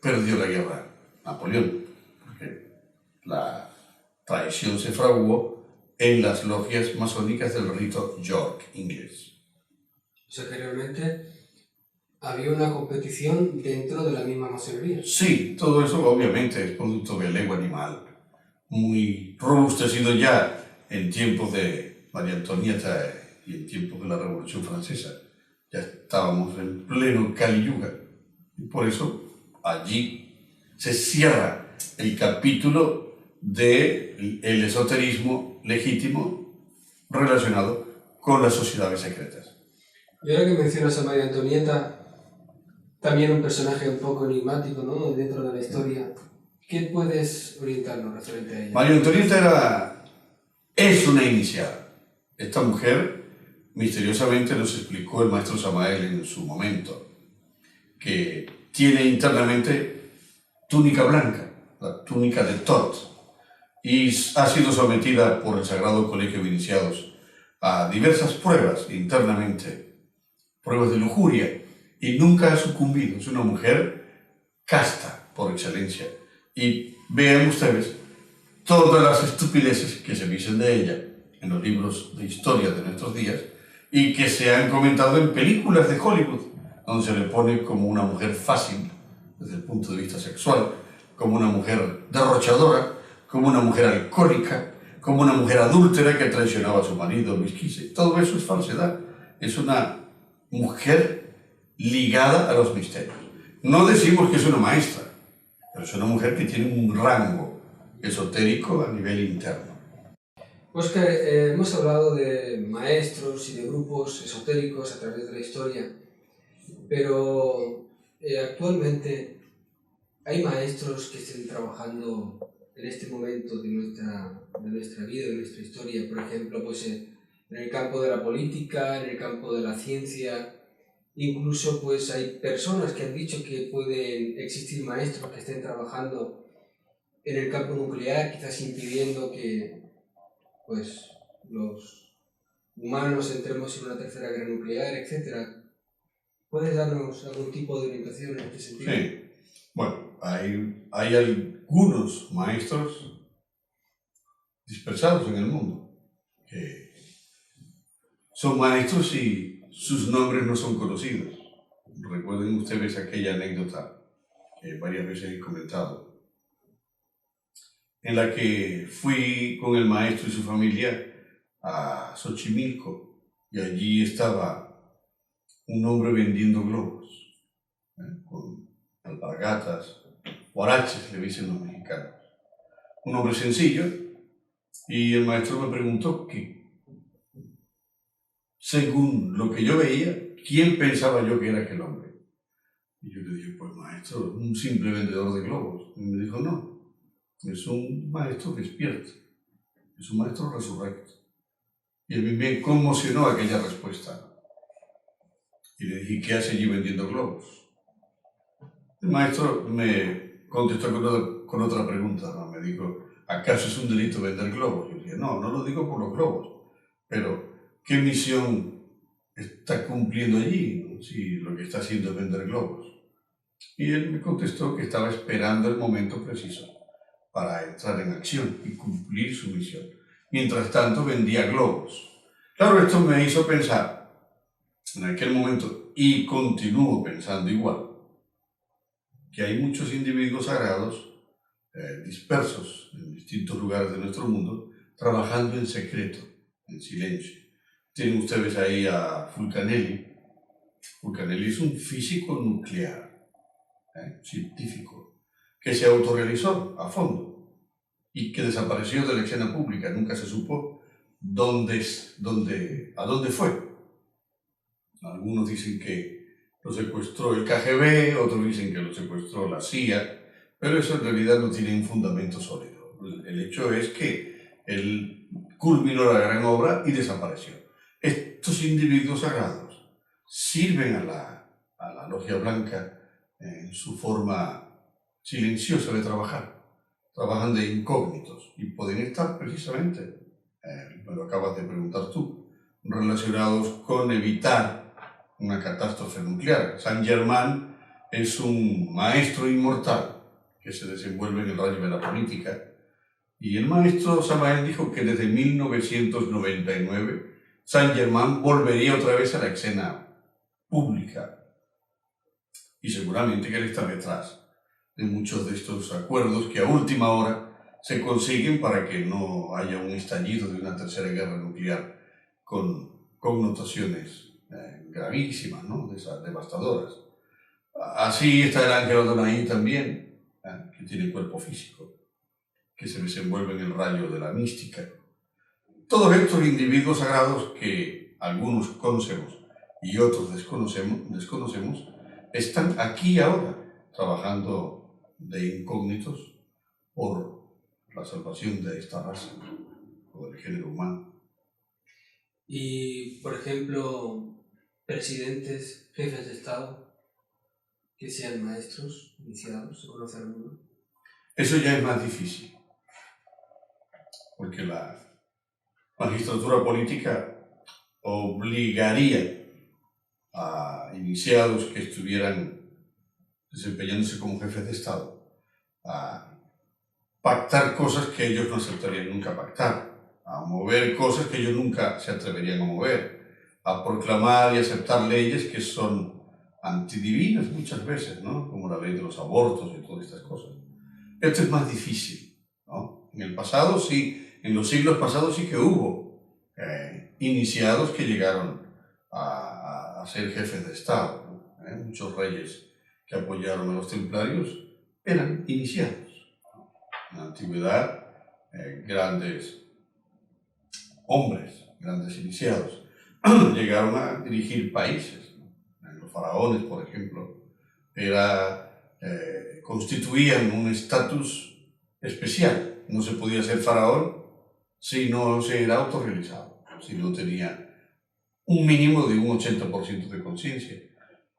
perdió la guerra Napoleón, porque la traición se fraguó en las logias masónicas del rito York inglés. O sea que realmente había una competición dentro de la misma masonería. Sí, todo eso obviamente es producto del ego animal, muy robustecido ya en tiempos de María Antonieta y en tiempos de la Revolución Francesa. Ya estábamos en pleno Kali Yuga y por eso allí se cierra el capítulo del esoterismo legítimo relacionado con las sociedades secretas. Y ahora que mencionas a María Antonieta, también un personaje un poco enigmático, ¿no?, dentro de la historia. ¿Qué puedes orientarnos referente a ella? María Antonieta es una iniciada. Esta mujer, misteriosamente nos explicó el maestro Samael en su momento, que tiene internamente túnica blanca, la túnica de Tot, y ha sido sometida por el Sagrado Colegio de Iniciados a diversas pruebas internamente, pruebas de lujuria, y nunca ha sucumbido. Es una mujer casta por excelencia. Y vean ustedes todas las estupideces que se dicen de ella en los libros de historia de nuestros días y que se han comentado en películas de Hollywood, donde se le pone como una mujer fácil desde el punto de vista sexual, como una mujer derrochadora, como una mujer alcohólica, como una mujer adúltera que traicionaba a su marido Luis XV. Todo eso es falsedad. Es una mujer ligada a los misterios. No decimos que es una maestra, pero es una mujer que tiene un rango esotérico a nivel interno. Óscar, hemos hablado de maestros y de grupos esotéricos a través de la historia, pero actualmente hay maestros que estén trabajando en este momento de nuestra vida, de nuestra historia, por ejemplo, pues en el campo de la política, en el campo de la ciencia. Incluso pues hay personas que han dicho que pueden existir maestros que estén trabajando en el campo nuclear, quizás impidiendo que pues los humanos entremos en una tercera guerra nuclear, etc. ¿Puedes darnos algún tipo de orientación en este sentido? Sí. Bueno, hay algunos maestros dispersados en el mundo que son maestros y sus nombres no son conocidos. Recuerden ustedes aquella anécdota que varias veces he comentado, en la que fui con el maestro y su familia a Xochimilco y allí estaba un hombre vendiendo globos, con alpargatas, huaraches le dicen los mexicanos. Un hombre sencillo, y el maestro me preguntó que, según lo que yo veía, ¿quién pensaba yo que era aquel hombre? Y yo le dije, pues maestro, un simple vendedor de globos. Y me dijo, no, es un maestro despierto, es un maestro resurrecto. Y a mí me conmocionó aquella respuesta. Y le dije, ¿qué hace allí vendiendo globos? El maestro me contestó con otra pregunta, ¿no? Me dijo, ¿acaso es un delito vender globos? Yo dije, no, no lo digo por los globos, pero ¿qué misión está cumpliendo allí, ¿no? Si lo que está haciendo es vender globos? Y él me contestó que estaba esperando el momento preciso para entrar en acción y cumplir su misión. Mientras tanto vendía globos. Claro, esto me hizo pensar en aquel momento, y continúo pensando igual, que hay muchos individuos sagrados dispersos en distintos lugares de nuestro mundo, trabajando en secreto, en silencio. Tienen ustedes ahí a Fulcanelli. Fulcanelli es un físico nuclear, científico, que se autorrealizó a fondo y que desapareció de la escena pública. Nunca se supo a dónde fue. Algunos dicen que lo secuestró el KGB, otros dicen que lo secuestró la CIA, pero eso en realidad no tiene un fundamento sólido. El hecho es que él culminó la gran obra y desapareció. Estos individuos sagrados sirven a la Logia Blanca en su forma silenciosa de trabajar. Trabajan de incógnitos y pueden estar precisamente, me lo acabas de preguntar tú, relacionados con evitar una catástrofe nuclear. Saint-Germain es un maestro inmortal que se desenvuelve en el rayo de la política, y el maestro Samael dijo que desde 1999 Saint-Germain volvería otra vez a la escena pública, y seguramente que él está detrás de muchos de estos acuerdos que a última hora se consiguen para que no haya un estallido de una tercera guerra nuclear con connotaciones gravísimas, ¿no? Devastadoras. Así está el ángel Adonai también, que tiene cuerpo físico, que se desenvuelve en el rayo de la mística. Todos estos individuos sagrados que algunos conocemos y otros desconocemos, están aquí ahora trabajando de incógnitos por la salvación de esta raza o del género humano. Y, por ejemplo, presidentes, jefes de Estado, que sean maestros, iniciados, ¿se conoce alguno? Eso ya es más difícil, porque la magistratura política obligaría a iniciados que estuvieran desempeñándose como jefes de Estado a pactar cosas que ellos no aceptarían nunca pactar, a mover cosas que ellos nunca se atreverían a mover, a proclamar y aceptar leyes que son antidivinas muchas veces, ¿no? Como la ley de los abortos y todas estas cosas. Esto es más difícil, ¿no? En el pasado sí, en los siglos pasados sí que hubo iniciados que llegaron a ser jefes de Estado, ¿no? Muchos reyes que apoyaron a los templarios eran iniciados. En la antigüedad, grandes hombres, grandes iniciados, llegaron a dirigir países. Los faraones, por ejemplo, constituían un estatus especial. No se podía ser faraón si no se era autorrealizado, si no tenía un mínimo de un 80% de conciencia.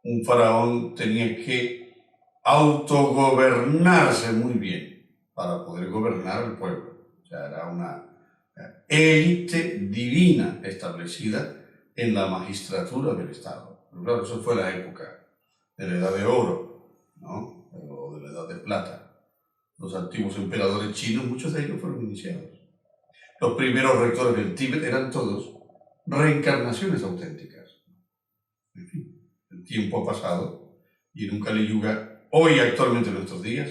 Un faraón tenía que autogobernarse muy bien para poder gobernar al pueblo. O sea, era una élite divina establecida en la magistratura del Estado. Pero claro, eso fue la época de la Edad de Oro, ¿no? O de la Edad de Plata. Los antiguos emperadores chinos, muchos de ellos fueron iniciados. Los primeros rectores del Tíbet eran todos reencarnaciones auténticas. En fin, el tiempo ha pasado y en un Kali Yuga, hoy actualmente en nuestros días,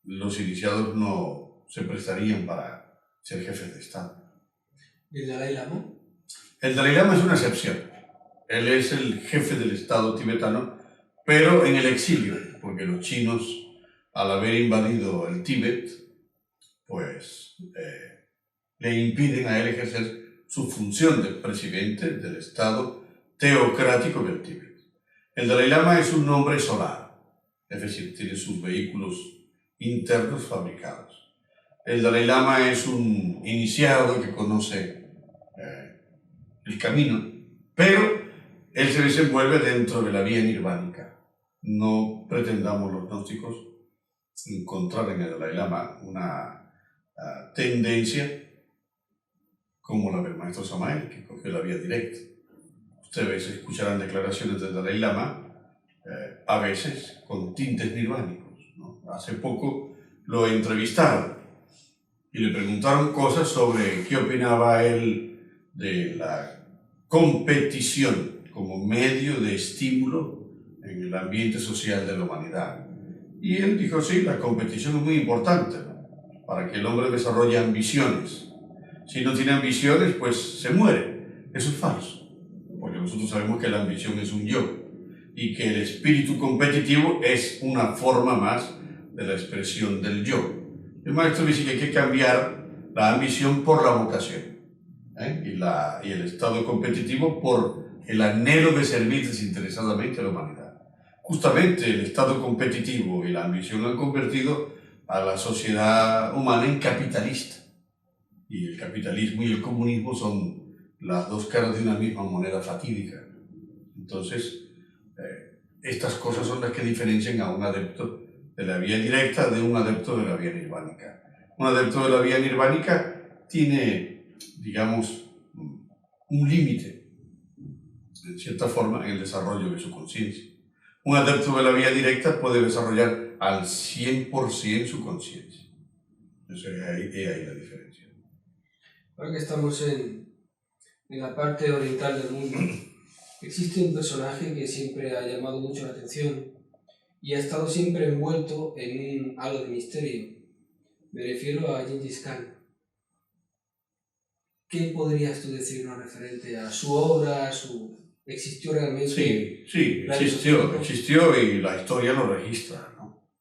los iniciados no se prestarían para ser jefes de Estado. ¿Y el Dalai Lama? El Dalai Lama es una excepción. Él es el jefe del Estado tibetano, pero en el exilio, porque los chinos, al haber invadido el Tíbet, pues le impiden a él ejercer su función de presidente del Estado teocrático del Tíbet. El Dalai Lama es un hombre solar, es decir, tiene sus vehículos internos fabricados. El Dalai Lama es un iniciado que conoce el camino, pero él se desenvuelve dentro de la vía nirvánica. No pretendamos los gnósticos encontrar en el Dalai Lama una tendencia como la del maestro Samael, que cogió la vía directa. Ustedes escucharán declaraciones del Dalai Lama, a veces con tintes nirvánicos, ¿no? Hace poco lo entrevistaron y le preguntaron cosas sobre qué opinaba él de la competición como medio de estímulo en el ambiente social de la humanidad. Y él dijo, sí, la competición es muy importante, ¿no? Para que el hombre desarrolle ambiciones. Si no tiene ambiciones, pues se muere. Eso es falso, porque nosotros sabemos que la ambición es un yo y que el espíritu competitivo es una forma más de la expresión del yo. El maestro dice que hay que cambiar la ambición por la vocación, y el estado competitivo por el anhelo de servir desinteresadamente a la humanidad. Justamente el estado competitivo y la ambición han convertido a la sociedad humana en capitalista. Y el capitalismo y el comunismo son las dos caras de una misma moneda fatídica. Entonces, estas cosas son las que diferencian a un adepto de la vía directa de un adepto de la vía nirvánica. Un adepto de la vía nirvánica tiene, digamos, un límite, en cierta forma, en el desarrollo de su conciencia. Un adepto de la vía directa puede desarrollar al 100% su conciencia. Eso es ahí la diferencia. Ahora que estamos en la parte oriental del mundo, existe un personaje que siempre ha llamado mucho la atención y ha estado siempre envuelto en un halo de misterio. Me refiero a Gengis Khan. ¿Qué podrías tú decirnos referente a su obra, existió realmente? Sí, existió y la historia lo registra, ¿no?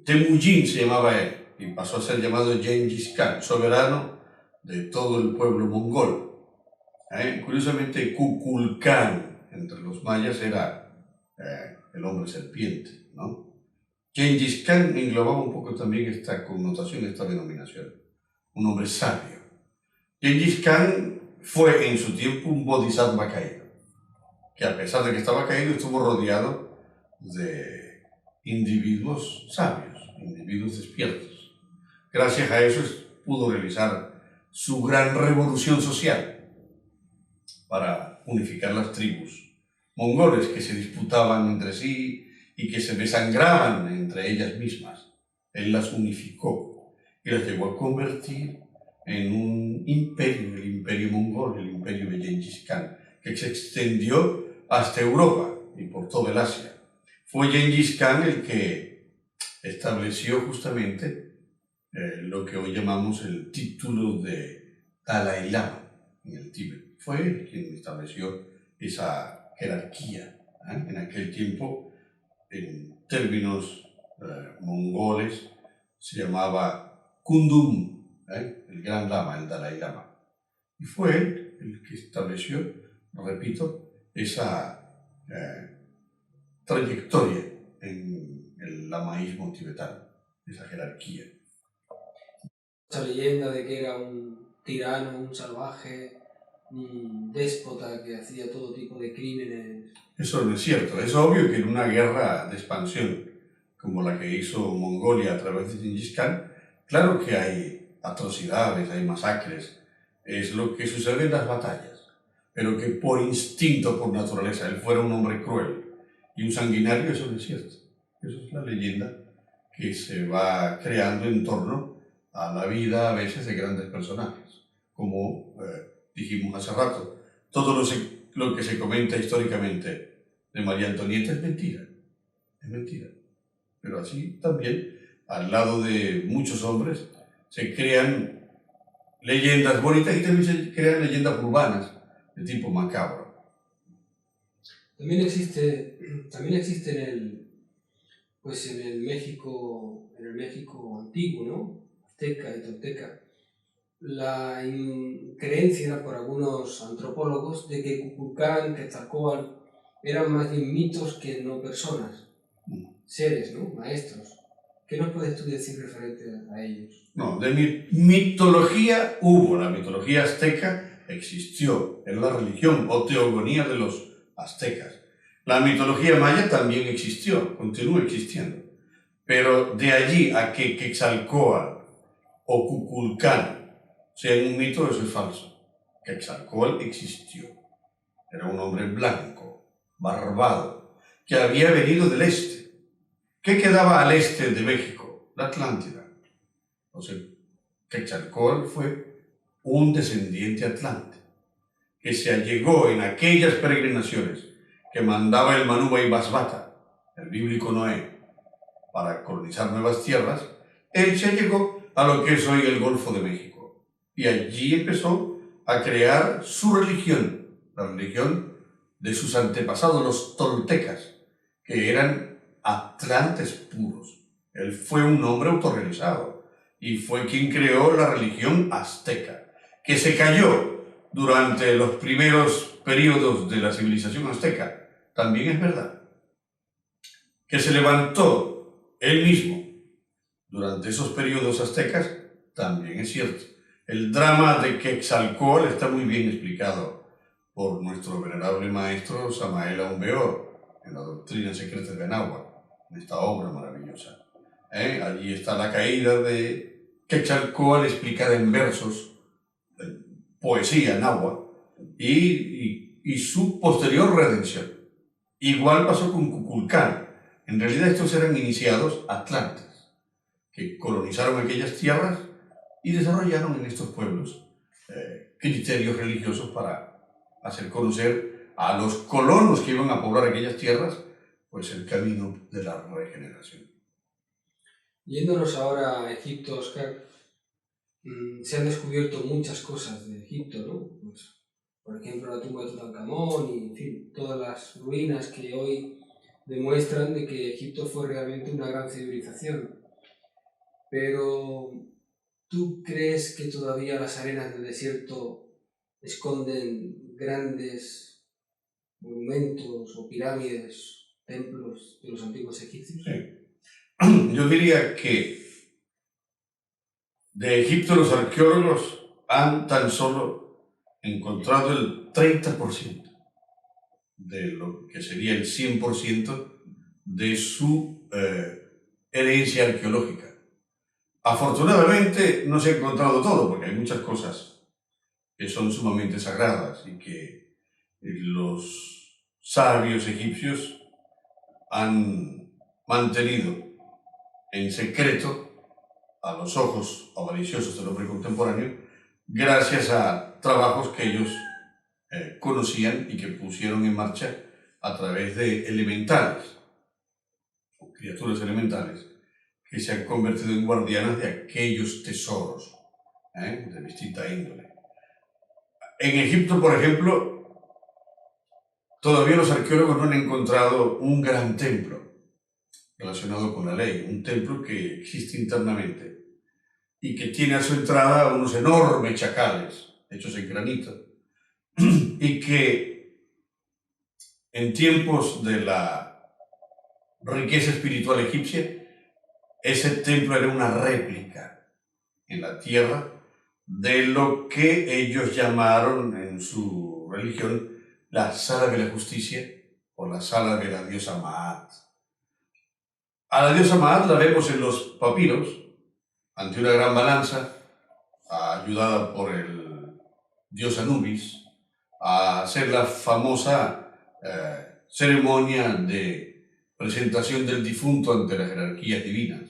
Temujin se llamaba él y pasó a ser llamado Gengis Khan, soberano de todo el pueblo mongol. Curiosamente, Kukulkan entre los mayas era el hombre serpiente, ¿no? Gengis Khan englobaba un poco también esta connotación, esta denominación, un hombre sabio. Gengis Khan fue en su tiempo un bodhisattva caído, que a pesar de que estaba caído estuvo rodeado de individuos sabios, individuos despiertos. Gracias a eso pudo realizar su gran revolución social para unificar las tribus mongoles que se disputaban entre sí y que se desangraban entre ellas mismas. Él las unificó y las llevó a convertir en un imperio, el imperio mongol, el imperio de Gengis Khan, que se extendió hasta Europa y por todo el Asia. Fue Gengis Khan el que estableció justamente lo que hoy llamamos el título de Dalai Lama en el Tíbet. Fue él quien estableció esa jerarquía. En aquel tiempo, en términos mongoles, se llamaba Kundum, el gran lama, el Dalai Lama. Y fue él el que estableció, repito, esa trayectoria en el lamaísmo tibetano, esa jerarquía. Esa leyenda de que era un tirano, un salvaje, un déspota que hacía todo tipo de crímenes. Eso no es cierto. Es obvio que en una guerra de expansión como la que hizo Mongolia a través de Gengis Khan, claro que hay atrocidades, hay masacres, es lo que sucede en las batallas, pero que por instinto, por naturaleza, él fuera un hombre cruel y un sanguinario, eso no es cierto. Eso es la leyenda que se va creando en torno a la vida a veces de grandes personajes, como dijimos hace rato. Todo lo que se comenta históricamente de María Antonieta es mentira, pero así también, al lado de muchos hombres, se crean leyendas bonitas y también se crean leyendas urbanas de tipo macabro. También existe en el México antiguo, ¿no? Azteca y tolteca, la creencia por algunos antropólogos de que Kukulcán, Quetzalcóatl eran más bien mitos que no personas, seres, ¿no? Maestros. ¿Qué nos puedes tú decir referente a ellos? No, de mitología hubo, la mitología azteca existió, era la religión o teogonía de los aztecas. La mitología maya también existió, continúa existiendo. Pero de allí a que Quetzalcóatl o Kukulcán sean un mito, eso es falso. Quetzalcóatl existió. Era un hombre blanco, barbado, que había venido del este. ¿Qué quedaba al este de México? La Atlántida. O sea, Quetzalcóatl fue un descendiente atlante, que se allegó en aquellas peregrinaciones que mandaba el Manú Basbata, el bíblico Noé, para colonizar nuevas tierras. Él se allegó a lo que es hoy el Golfo de México. Y allí empezó a crear su religión, la religión de sus antepasados, los toltecas, que eran atlantes puros. Él fue un hombre autorrealizado y fue quien creó la religión azteca, que se cayó durante los primeros periodos de la civilización azteca. También es verdad. Que se levantó él mismo durante esos periodos aztecas, también es cierto. El drama de Quetzalcóatl está muy bien explicado por nuestro venerable maestro Samael Aun Weor en la Doctrina Secreta de Anáhuac, en esta obra maravillosa. Allí está la caída de Quetzalcóatl explicada en versos, poesía náhuatl, y su posterior redención. Igual pasó con Kukulcán. En realidad estos eran iniciados atlantes, que colonizaron aquellas tierras y desarrollaron en estos pueblos criterios religiosos para hacer conocer a los colonos que iban a poblar aquellas tierras, pues el camino de la regeneración. Yéndonos ahora a Egipto, Oscar, se han descubierto muchas cosas de Egipto, ¿no? Pues, por ejemplo, la tumba de Tutankamón y, en fin, todas las ruinas que hoy demuestran de que Egipto fue realmente una gran civilización. Pero, ¿tú crees que todavía las arenas del desierto esconden grandes monumentos o pirámides, templos de los antiguos egipcios? Sí. Yo diría que de Egipto los arqueólogos han tan solo encontrado el 30% de lo que sería el 100% de su herencia arqueológica. Afortunadamente no se ha encontrado todo, porque hay muchas cosas que son sumamente sagradas y que los sabios egipcios han mantenido en secreto a los ojos avariciosos del hombre contemporáneo, gracias a trabajos que ellos conocían y que pusieron en marcha a través de elementales, criaturas elementales, que se han convertido en guardianas de aquellos tesoros de distinta índole. En Egipto, por ejemplo, todavía los arqueólogos no han encontrado un gran templo relacionado con la ley, un templo que existe internamente y que tiene a su entrada unos enormes chacales hechos en granito y que en tiempos de la riqueza espiritual egipcia, ese templo era una réplica en la tierra de lo que ellos llamaron en su religión la sala de la justicia o la sala de la diosa Maat. A la diosa Maat la vemos en los papiros ante una gran balanza, ayudada por el dios Anubis, a hacer la famosa ceremonia de presentación del difunto ante las jerarquías divinas.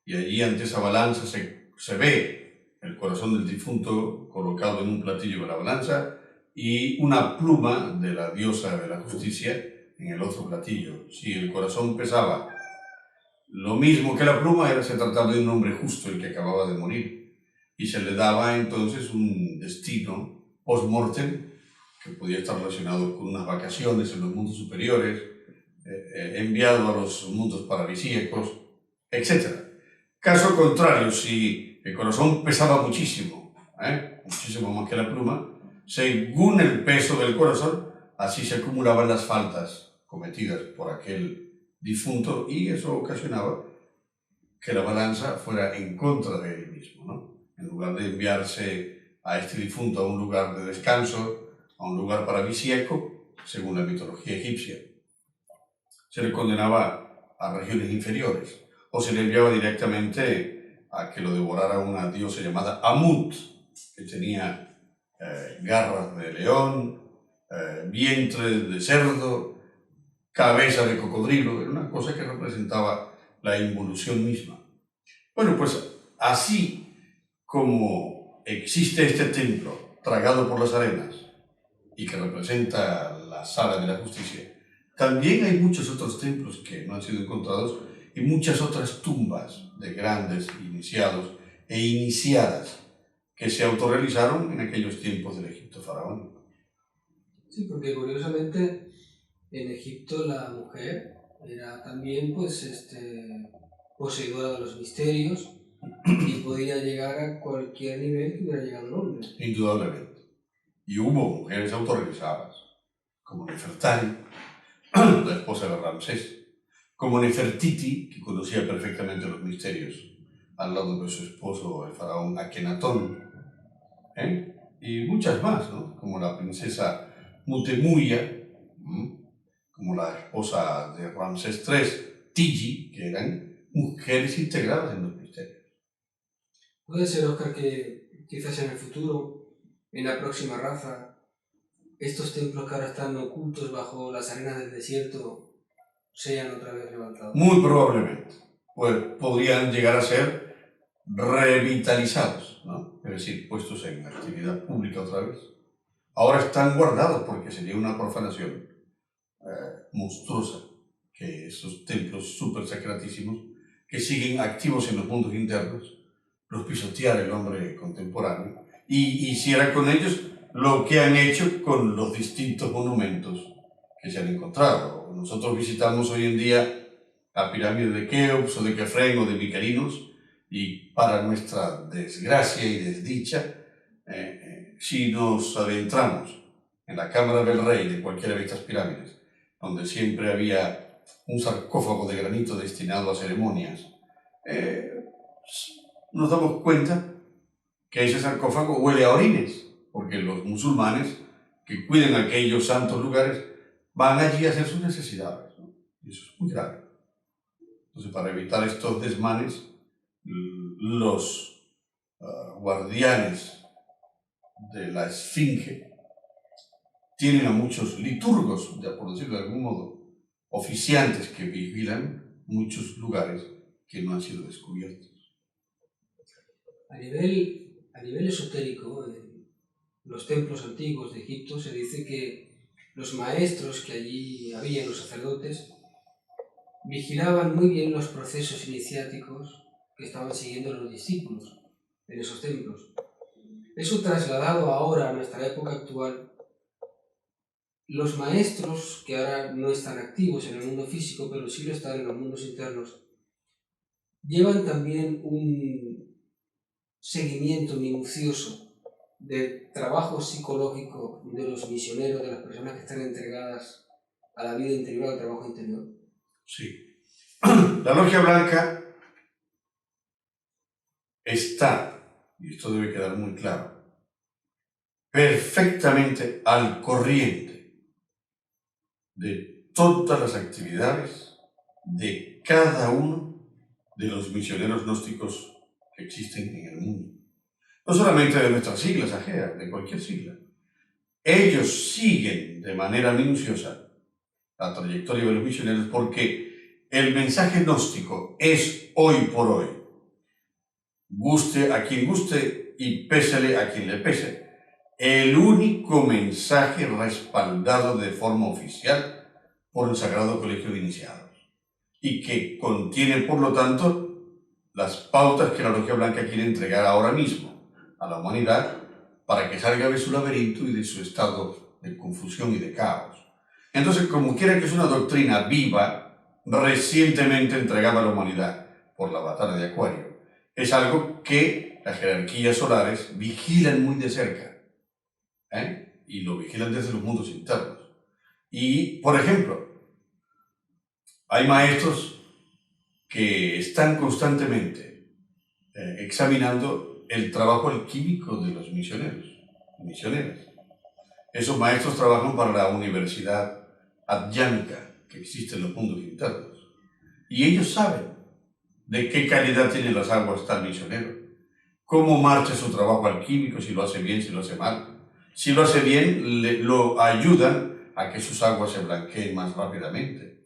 Y allí ante esa balanza se ve el corazón del difunto colocado en un platillo de la balanza y una pluma de la diosa de la justicia en el otro platillo. Si el corazón pesaba lo mismo que la pluma, se trataba de un hombre justo, el que acababa de morir, y se le daba entonces un destino post-mortem que podía estar relacionado con unas vacaciones en los mundos superiores, enviado a los mundos paradisíacos, etc. Caso contrario, si el corazón pesaba muchísimo, muchísimo más que la pluma, según el peso del corazón, así se acumulaban las faltas cometidas por aquel difunto y eso ocasionaba que la balanza fuera en contra de él mismo, ¿no? En lugar de enviarse a este difunto a un lugar de descanso, a un lugar paradisíaco, según la mitología egipcia, se le condenaba a regiones inferiores o se le enviaba directamente a que lo devorara una diosa llamada Amut, que tenía garras de león, vientre de cerdo, cabeza de cocodrilo, era una cosa que representaba la involución misma. Bueno, pues así como existe este templo tragado por las arenas y que representa la sala de la justicia, también hay muchos otros templos que no han sido encontrados y muchas otras tumbas de grandes iniciados e iniciadas que se autorrealizaron en aquellos tiempos del Egipto faraónico. Sí, porque curiosamente en Egipto la mujer era también poseedora de los misterios y podía llegar a cualquier nivel que hubiera llegado el hombre. Indudablemente. Y hubo mujeres autorrealizadas, como Nefertari, la esposa de Ramsés, como Nefertiti, que conocía perfectamente los misterios, al lado de su esposo, el faraón Akenatón, y muchas más, ¿no? Como la princesa Mutemuya, como la esposa de Ramsés III, Tigi, que eran mujeres integradas en los misterios. Puede ser, Oscar, que quizás en el futuro, en la próxima raza, estos templos que ahora están ocultos bajo las arenas del desierto sean otra vez levantados. Muy probablemente. Pues podrían llegar a ser revitalizados, ¿no? Es decir, puestos en actividad pública otra vez. Ahora están guardados porque sería una profanación monstruosa que esos templos súper sacratísimos que siguen activos en los mundos internos los pisoteara el hombre contemporáneo y hiciera con ellos lo que han hecho con los distintos monumentos que se han encontrado. Nosotros visitamos hoy en día la pirámide de Keops o de Kefren o de Mykerinos y para nuestra desgracia y desdicha, si nos adentramos en la cámara del rey de cualquiera de estas pirámides, donde siempre había un sarcófago de granito destinado a ceremonias, nos damos cuenta que ese sarcófago huele a orines, porque los musulmanes que cuiden aquellos santos lugares van allí a hacer sus necesidades, ¿no? Y eso es muy grave. Entonces, para evitar estos desmanes, los guardianes de la esfinge tienen a muchos liturgos, por decirlo de algún modo, oficiantes que vigilan muchos lugares que no han sido descubiertos. A nivel esotérico, en los templos antiguos de Egipto se dice que los maestros que allí había, los sacerdotes, vigilaban muy bien los procesos iniciáticos que estaban siguiendo los discípulos en esos templos. Eso trasladado ahora a nuestra época actual, los maestros que ahora no están activos en el mundo físico, pero sí lo están en los mundos internos, llevan también un seguimiento minucioso del trabajo psicológico de los misioneros, de las personas que están entregadas a la vida interior, al trabajo interior. Sí. La Logia Blanca está, y esto debe quedar muy claro, perfectamente al corriente de todas las actividades de cada uno de los misioneros gnósticos que existen en el mundo. No solamente de nuestras siglas ajeas, de cualquier sigla. Ellos siguen de manera minuciosa la trayectoria de los misioneros porque el mensaje gnóstico es hoy por hoy, guste a quien guste y pésele a quien le pese, el único mensaje respaldado de forma oficial por el Sagrado Colegio de Iniciados y que contiene, por lo tanto, las pautas que la Logia Blanca quiere entregar ahora mismo a la humanidad para que salga de su laberinto y de su estado de confusión y de caos. Entonces, como quiera que es una doctrina viva, recientemente entregada a la humanidad por la batalla de Acuario, es algo que las jerarquías solares vigilan muy de cerca, y lo vigilan desde los mundos internos. Y, por ejemplo, hay maestros que están constantemente examinando el trabajo alquímico de los misioneros y misioneras. Esos maestros trabajan para la universidad adyánica que existe en los mundos internos. Y ellos saben de qué calidad tienen las aguas tal misionero, cómo marcha su trabajo alquímico, si lo hace bien, si lo hace mal. Si lo hace bien, lo ayudan a que sus aguas se blanqueen más rápidamente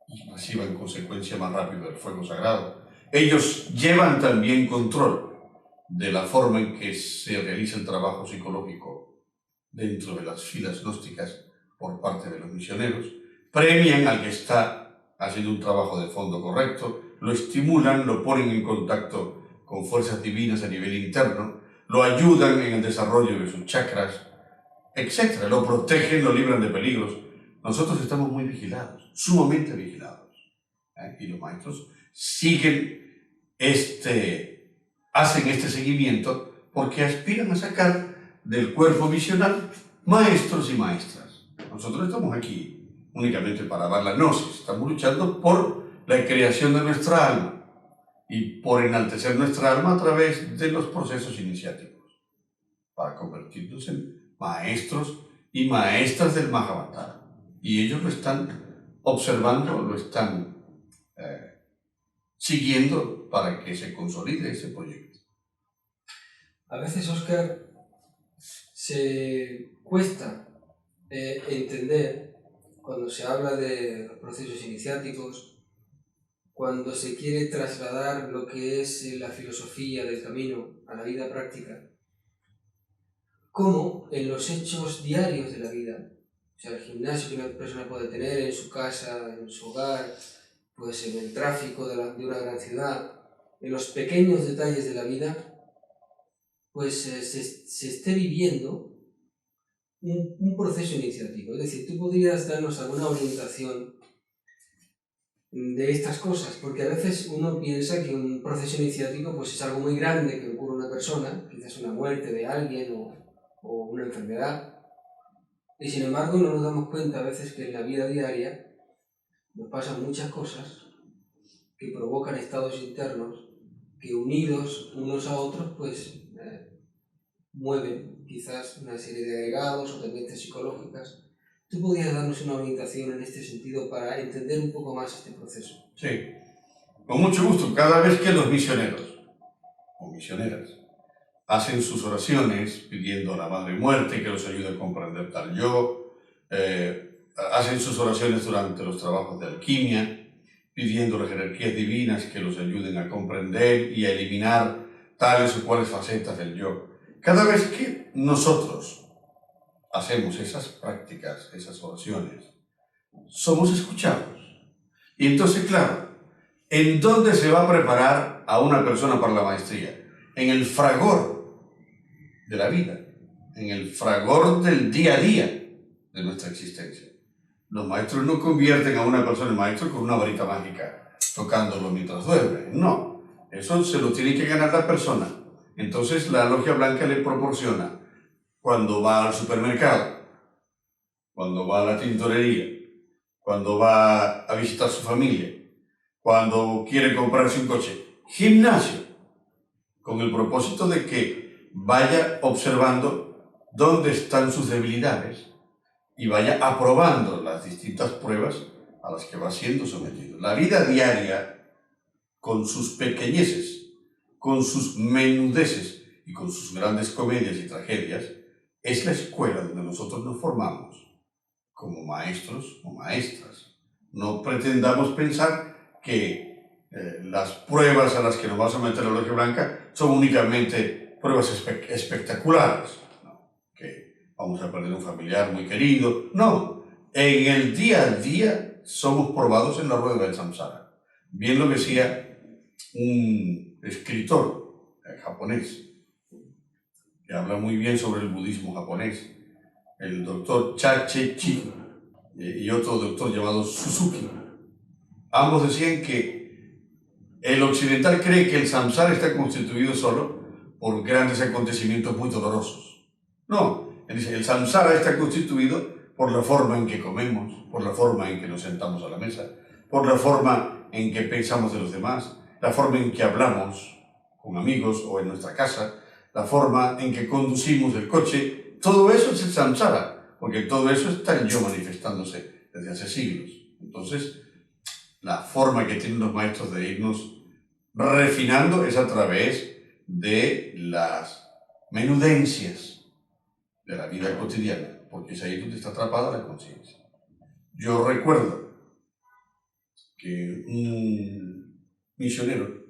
y reciban en consecuencia más rápido el fuego sagrado. Ellos llevan también control de la forma en que se realiza el trabajo psicológico dentro de las filas gnósticas por parte de los misioneros, premian al que está haciendo un trabajo de fondo correcto, lo estimulan, lo ponen en contacto con fuerzas divinas a nivel interno, lo ayudan en el desarrollo de sus chakras, etc. Lo protegen, lo libran de peligros. Nosotros estamos muy vigilados, sumamente vigilados. Y los maestros hacen este seguimiento porque aspiran a sacar del cuerpo misional maestros y maestras. Nosotros estamos aquí únicamente para dar la gnosis, estamos luchando por la creación de nuestra alma y por enaltecer nuestra alma a través de los procesos iniciáticos, para convertirnos en maestros y maestras del Mahabharata. Y ellos lo están observando, lo están siguiendo para que se consolide ese proyecto. A veces, Óscar, se cuesta entender cuando se habla de procesos iniciáticos, cuando se quiere trasladar lo que es la filosofía del camino a la vida práctica, cómo en los hechos diarios de la vida, o sea, el gimnasio que una persona puede tener en su casa, en su hogar, pues en el tráfico de una gran ciudad, en los pequeños detalles de la vida, pues se esté viviendo un proceso iniciático. Es decir, tú podrías darnos alguna orientación de estas cosas, porque a veces uno piensa que un proceso iniciático pues es algo muy grande que ocurre a una persona, quizás una muerte de alguien o una enfermedad, y sin embargo no nos damos cuenta a veces que en la vida diaria nos pasan muchas cosas que provocan estados internos que unidos unos a otros pues mueven quizás una serie de agregados o tendencias psicológicas. ¿Tú podrías darnos una orientación en este sentido para entender un poco más este proceso? Sí, con mucho gusto. Cada vez que los misioneros o misioneras hacen sus oraciones pidiendo a la Madre Muerte que los ayude a comprender tal yo, hacen sus oraciones durante los trabajos de alquimia, pidiendo las jerarquías divinas que los ayuden a comprender y a eliminar tales o cuales facetas del yo. Cada vez que nosotros hacemos esas prácticas, esas oraciones, somos escuchados. Y entonces, claro, ¿en dónde se va a preparar a una persona para la maestría? En el fragor de la vida, en el fragor del día a día de nuestra existencia. Los maestros no convierten a una persona en maestro con una varita mágica, tocándolo mientras duerme. No, eso se lo tiene que ganar la persona. Entonces la logia blanca le proporciona cuando va al supermercado, cuando va a la tintorería, cuando va a visitar su familia, cuando quiere comprarse un coche, gimnasio, con el propósito de que vaya observando dónde están sus debilidades y vaya aprobando las distintas pruebas a las que va siendo sometido. La vida diaria, con sus pequeñeces, con sus menudeces y con sus grandes comedias y tragedias, es la escuela donde nosotros nos formamos como maestros o maestras. No pretendamos pensar que las pruebas a las que nos va a someter la Logia Blanca son únicamente pruebas espectaculares, ¿no? Que vamos a perder un familiar muy querido. No, en el día a día somos probados en la rueda del samsara. Bien lo decía un escritor japonés que habla muy bien sobre el budismo japonés, el doctor Chache-chi, y otro doctor llamado Suzuki. Ambos decían que el occidental cree que el samsara está constituido solo por grandes acontecimientos muy dolorosos. No, él dice, el samsara está constituido por la forma en que comemos, por la forma en que nos sentamos a la mesa, por la forma en que pensamos de los demás, la forma en que hablamos con amigos o en nuestra casa, la forma en que conducimos el coche. Todo eso es el samsara, porque todo eso está el yo manifestándose desde hace siglos. Entonces, la forma que tienen los maestros de irnos refinando es a través de las menudencias de la vida cotidiana, porque es ahí donde está atrapada la conciencia. Yo recuerdo que un misionero,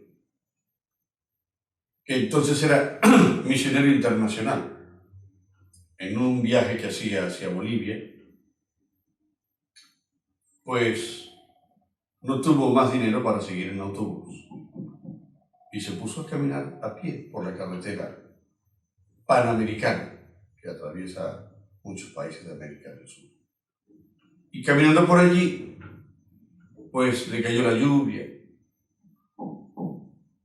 que entonces era misionero internacional, en un viaje que hacía hacia Bolivia, pues no tuvo más dinero para seguir en autobús y se puso a caminar a pie por la carretera panamericana que atraviesa muchos países de América del Sur. Y caminando por allí, pues le cayó la lluvia,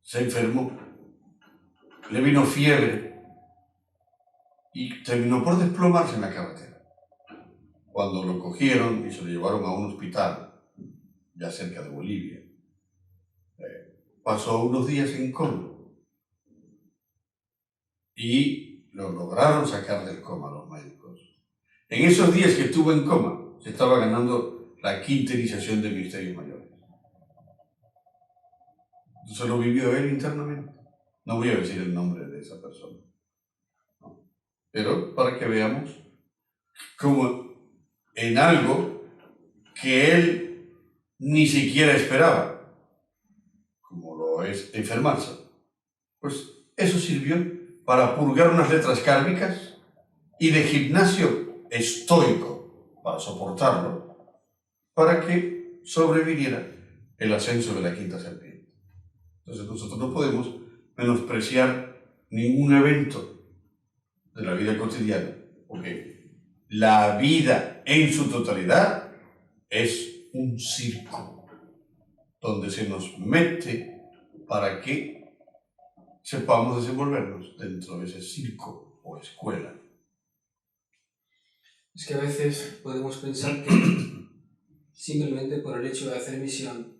se enfermó, le vino fiebre y terminó por desplomarse en la carretera. Cuando lo cogieron y se lo llevaron a un hospital ya cerca de Bolivia, pasó unos días en coma y lo lograron sacar del coma los médicos. En esos días que estuvo en coma, se estaba ganando la quinta iniciación de misterios mayores. Entonces lo vivió él internamente. No voy a decir el nombre de esa persona, ¿no? Pero para que veamos como en algo que él ni siquiera esperaba, como lo es enfermarse, pues eso sirvió para purgar unas letras kármicas y de gimnasio estoico para soportarlo, para que sobreviviera el ascenso de la quinta serpiente. Entonces nosotros no podemos menospreciar ningún evento de la vida cotidiana, porque la vida en su totalidad es un circo donde se nos mete para que sepamos desenvolvernos dentro de ese circo o escuela. Es que a veces podemos pensar que simplemente por el hecho de hacer misión,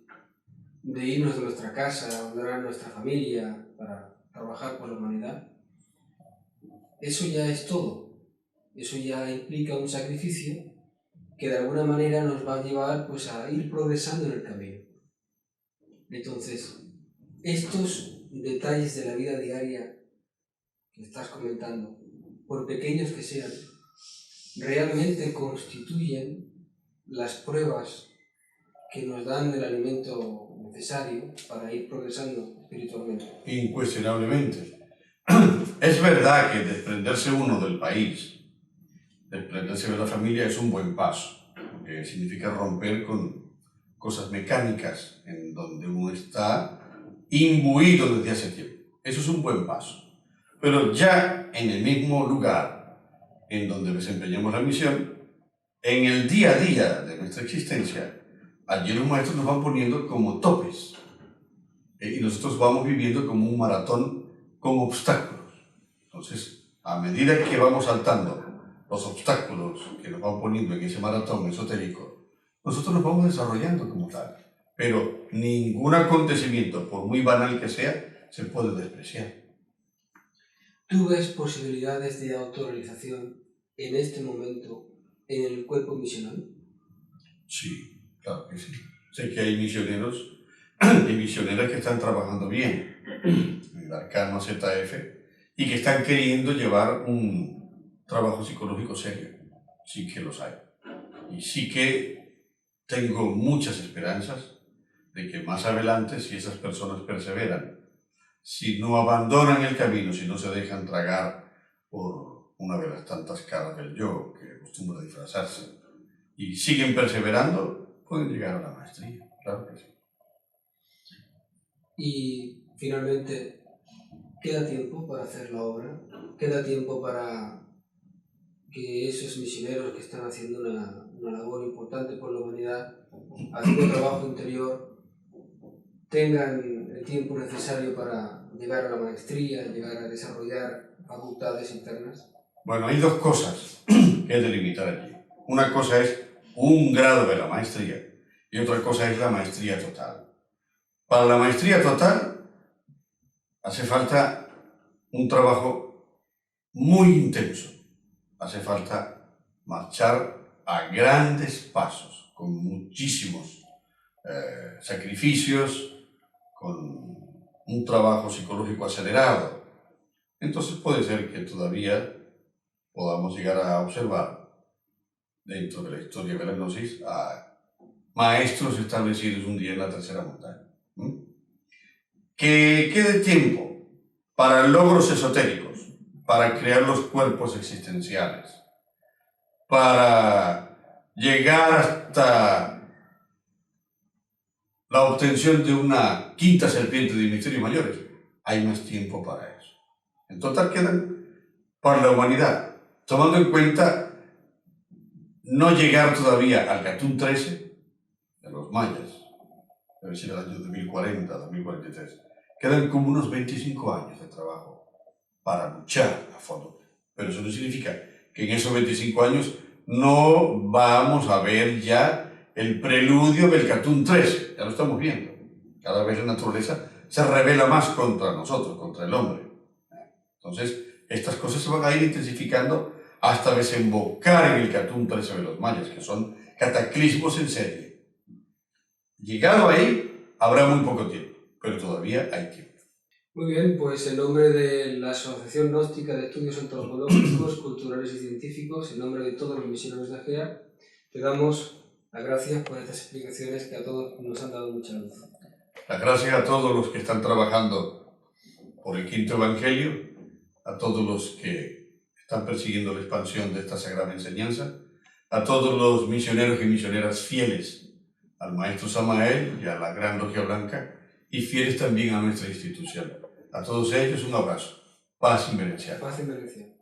de irnos de nuestra casa, abandonar a nuestra familia para trabajar por la humanidad, eso ya es todo. Eso ya implica un sacrificio que de alguna manera nos va a llevar pues, a ir progresando en el camino. Entonces, estos detalles de la vida diaria que estás comentando, por pequeños que sean, realmente constituyen las pruebas que nos dan el alimento necesario para ir progresando espiritualmente. Incuestionablemente. Es verdad que desprenderse uno del país, desprenderse de la familia es un buen paso, porque significa romper con cosas mecánicas en donde uno está imbuido desde hace tiempo. Eso es un buen paso. Pero ya en el mismo lugar en donde desempeñamos la misión, en el día a día de nuestra existencia, allí los maestros nos van poniendo como topes. Y nosotros vamos viviendo como un maratón con obstáculos. Entonces, a medida que vamos saltando los obstáculos que nos van poniendo en ese maratón esotérico, nosotros nos vamos desarrollando como tal. Pero ningún acontecimiento, por muy banal que sea, se puede despreciar. ¿Tú ves posibilidades de autorrealización en este momento en el cuerpo misional? Sí, claro que sí. Sé que hay misioneros y misioneras que están trabajando bien en el Arcano ZF y que están queriendo llevar un trabajo psicológico serio. Sí que los hay. Y sí que tengo muchas esperanzas de que más adelante, si esas personas perseveran, si no abandonan el camino, si no se dejan tragar por una de las tantas caras del yo que acostumbra disfrazarse, y siguen perseverando, pueden llegar a la maestría, claro que sí. Y finalmente, ¿queda tiempo para hacer la obra? ¿Queda tiempo para que esos misioneros que están haciendo una labor importante por la humanidad, haciendo trabajo interior, tengan el tiempo necesario para llegar a la maestría, llegar a desarrollar facultades internas? Bueno, hay dos cosas que delimitar allí. Una cosa es un grado de la maestría y otra cosa es la maestría total. Para la maestría total hace falta un trabajo muy intenso. Hace falta marchar a grandes pasos, con muchísimos sacrificios, con un trabajo psicológico acelerado. Entonces puede ser que todavía podamos llegar a observar dentro de la historia de la gnosis a maestros establecidos un día en la tercera montaña. Que quede tiempo para logros esotéricos, para crear los cuerpos existenciales, para llegar hasta la obtención de una quinta serpiente de misterios mayores. Hay más tiempo para eso. En total quedan para la humanidad, tomando en cuenta no llegar todavía al Catún 13 de los mayas, debe ser el año 2040, 2043. Quedan como unos 25 años de trabajo para luchar a fondo. Pero eso no significa que en esos 25 años no vamos a ver ya el preludio del Catún 13. Ya lo estamos viendo. Cada vez la naturaleza se revela más contra nosotros, contra el hombre. Entonces, estas cosas se van a ir intensificando hasta desembocar en el Catún 13 de los mayas, que son cataclismos en serie. Llegado ahí, habrá muy poco tiempo. pero todavía hay tiempo. Muy bien, pues en nombre de la Asociación Gnóstica de Estudios Antropológicos, Culturales y Científicos, en nombre de todos los misioneros de AGEA, te damos las gracias por estas explicaciones que a todos nos han dado mucha luz. Las gracias a todos los que están trabajando por el quinto evangelio, a todos los que están persiguiendo la expansión de esta sagrada enseñanza, a todos los misioneros y misioneras fieles al maestro Samael y a la Gran Logia Blanca, y fieles también a nuestra institución. A todos ellos un abrazo. Paz y bendición. Paz y bendición.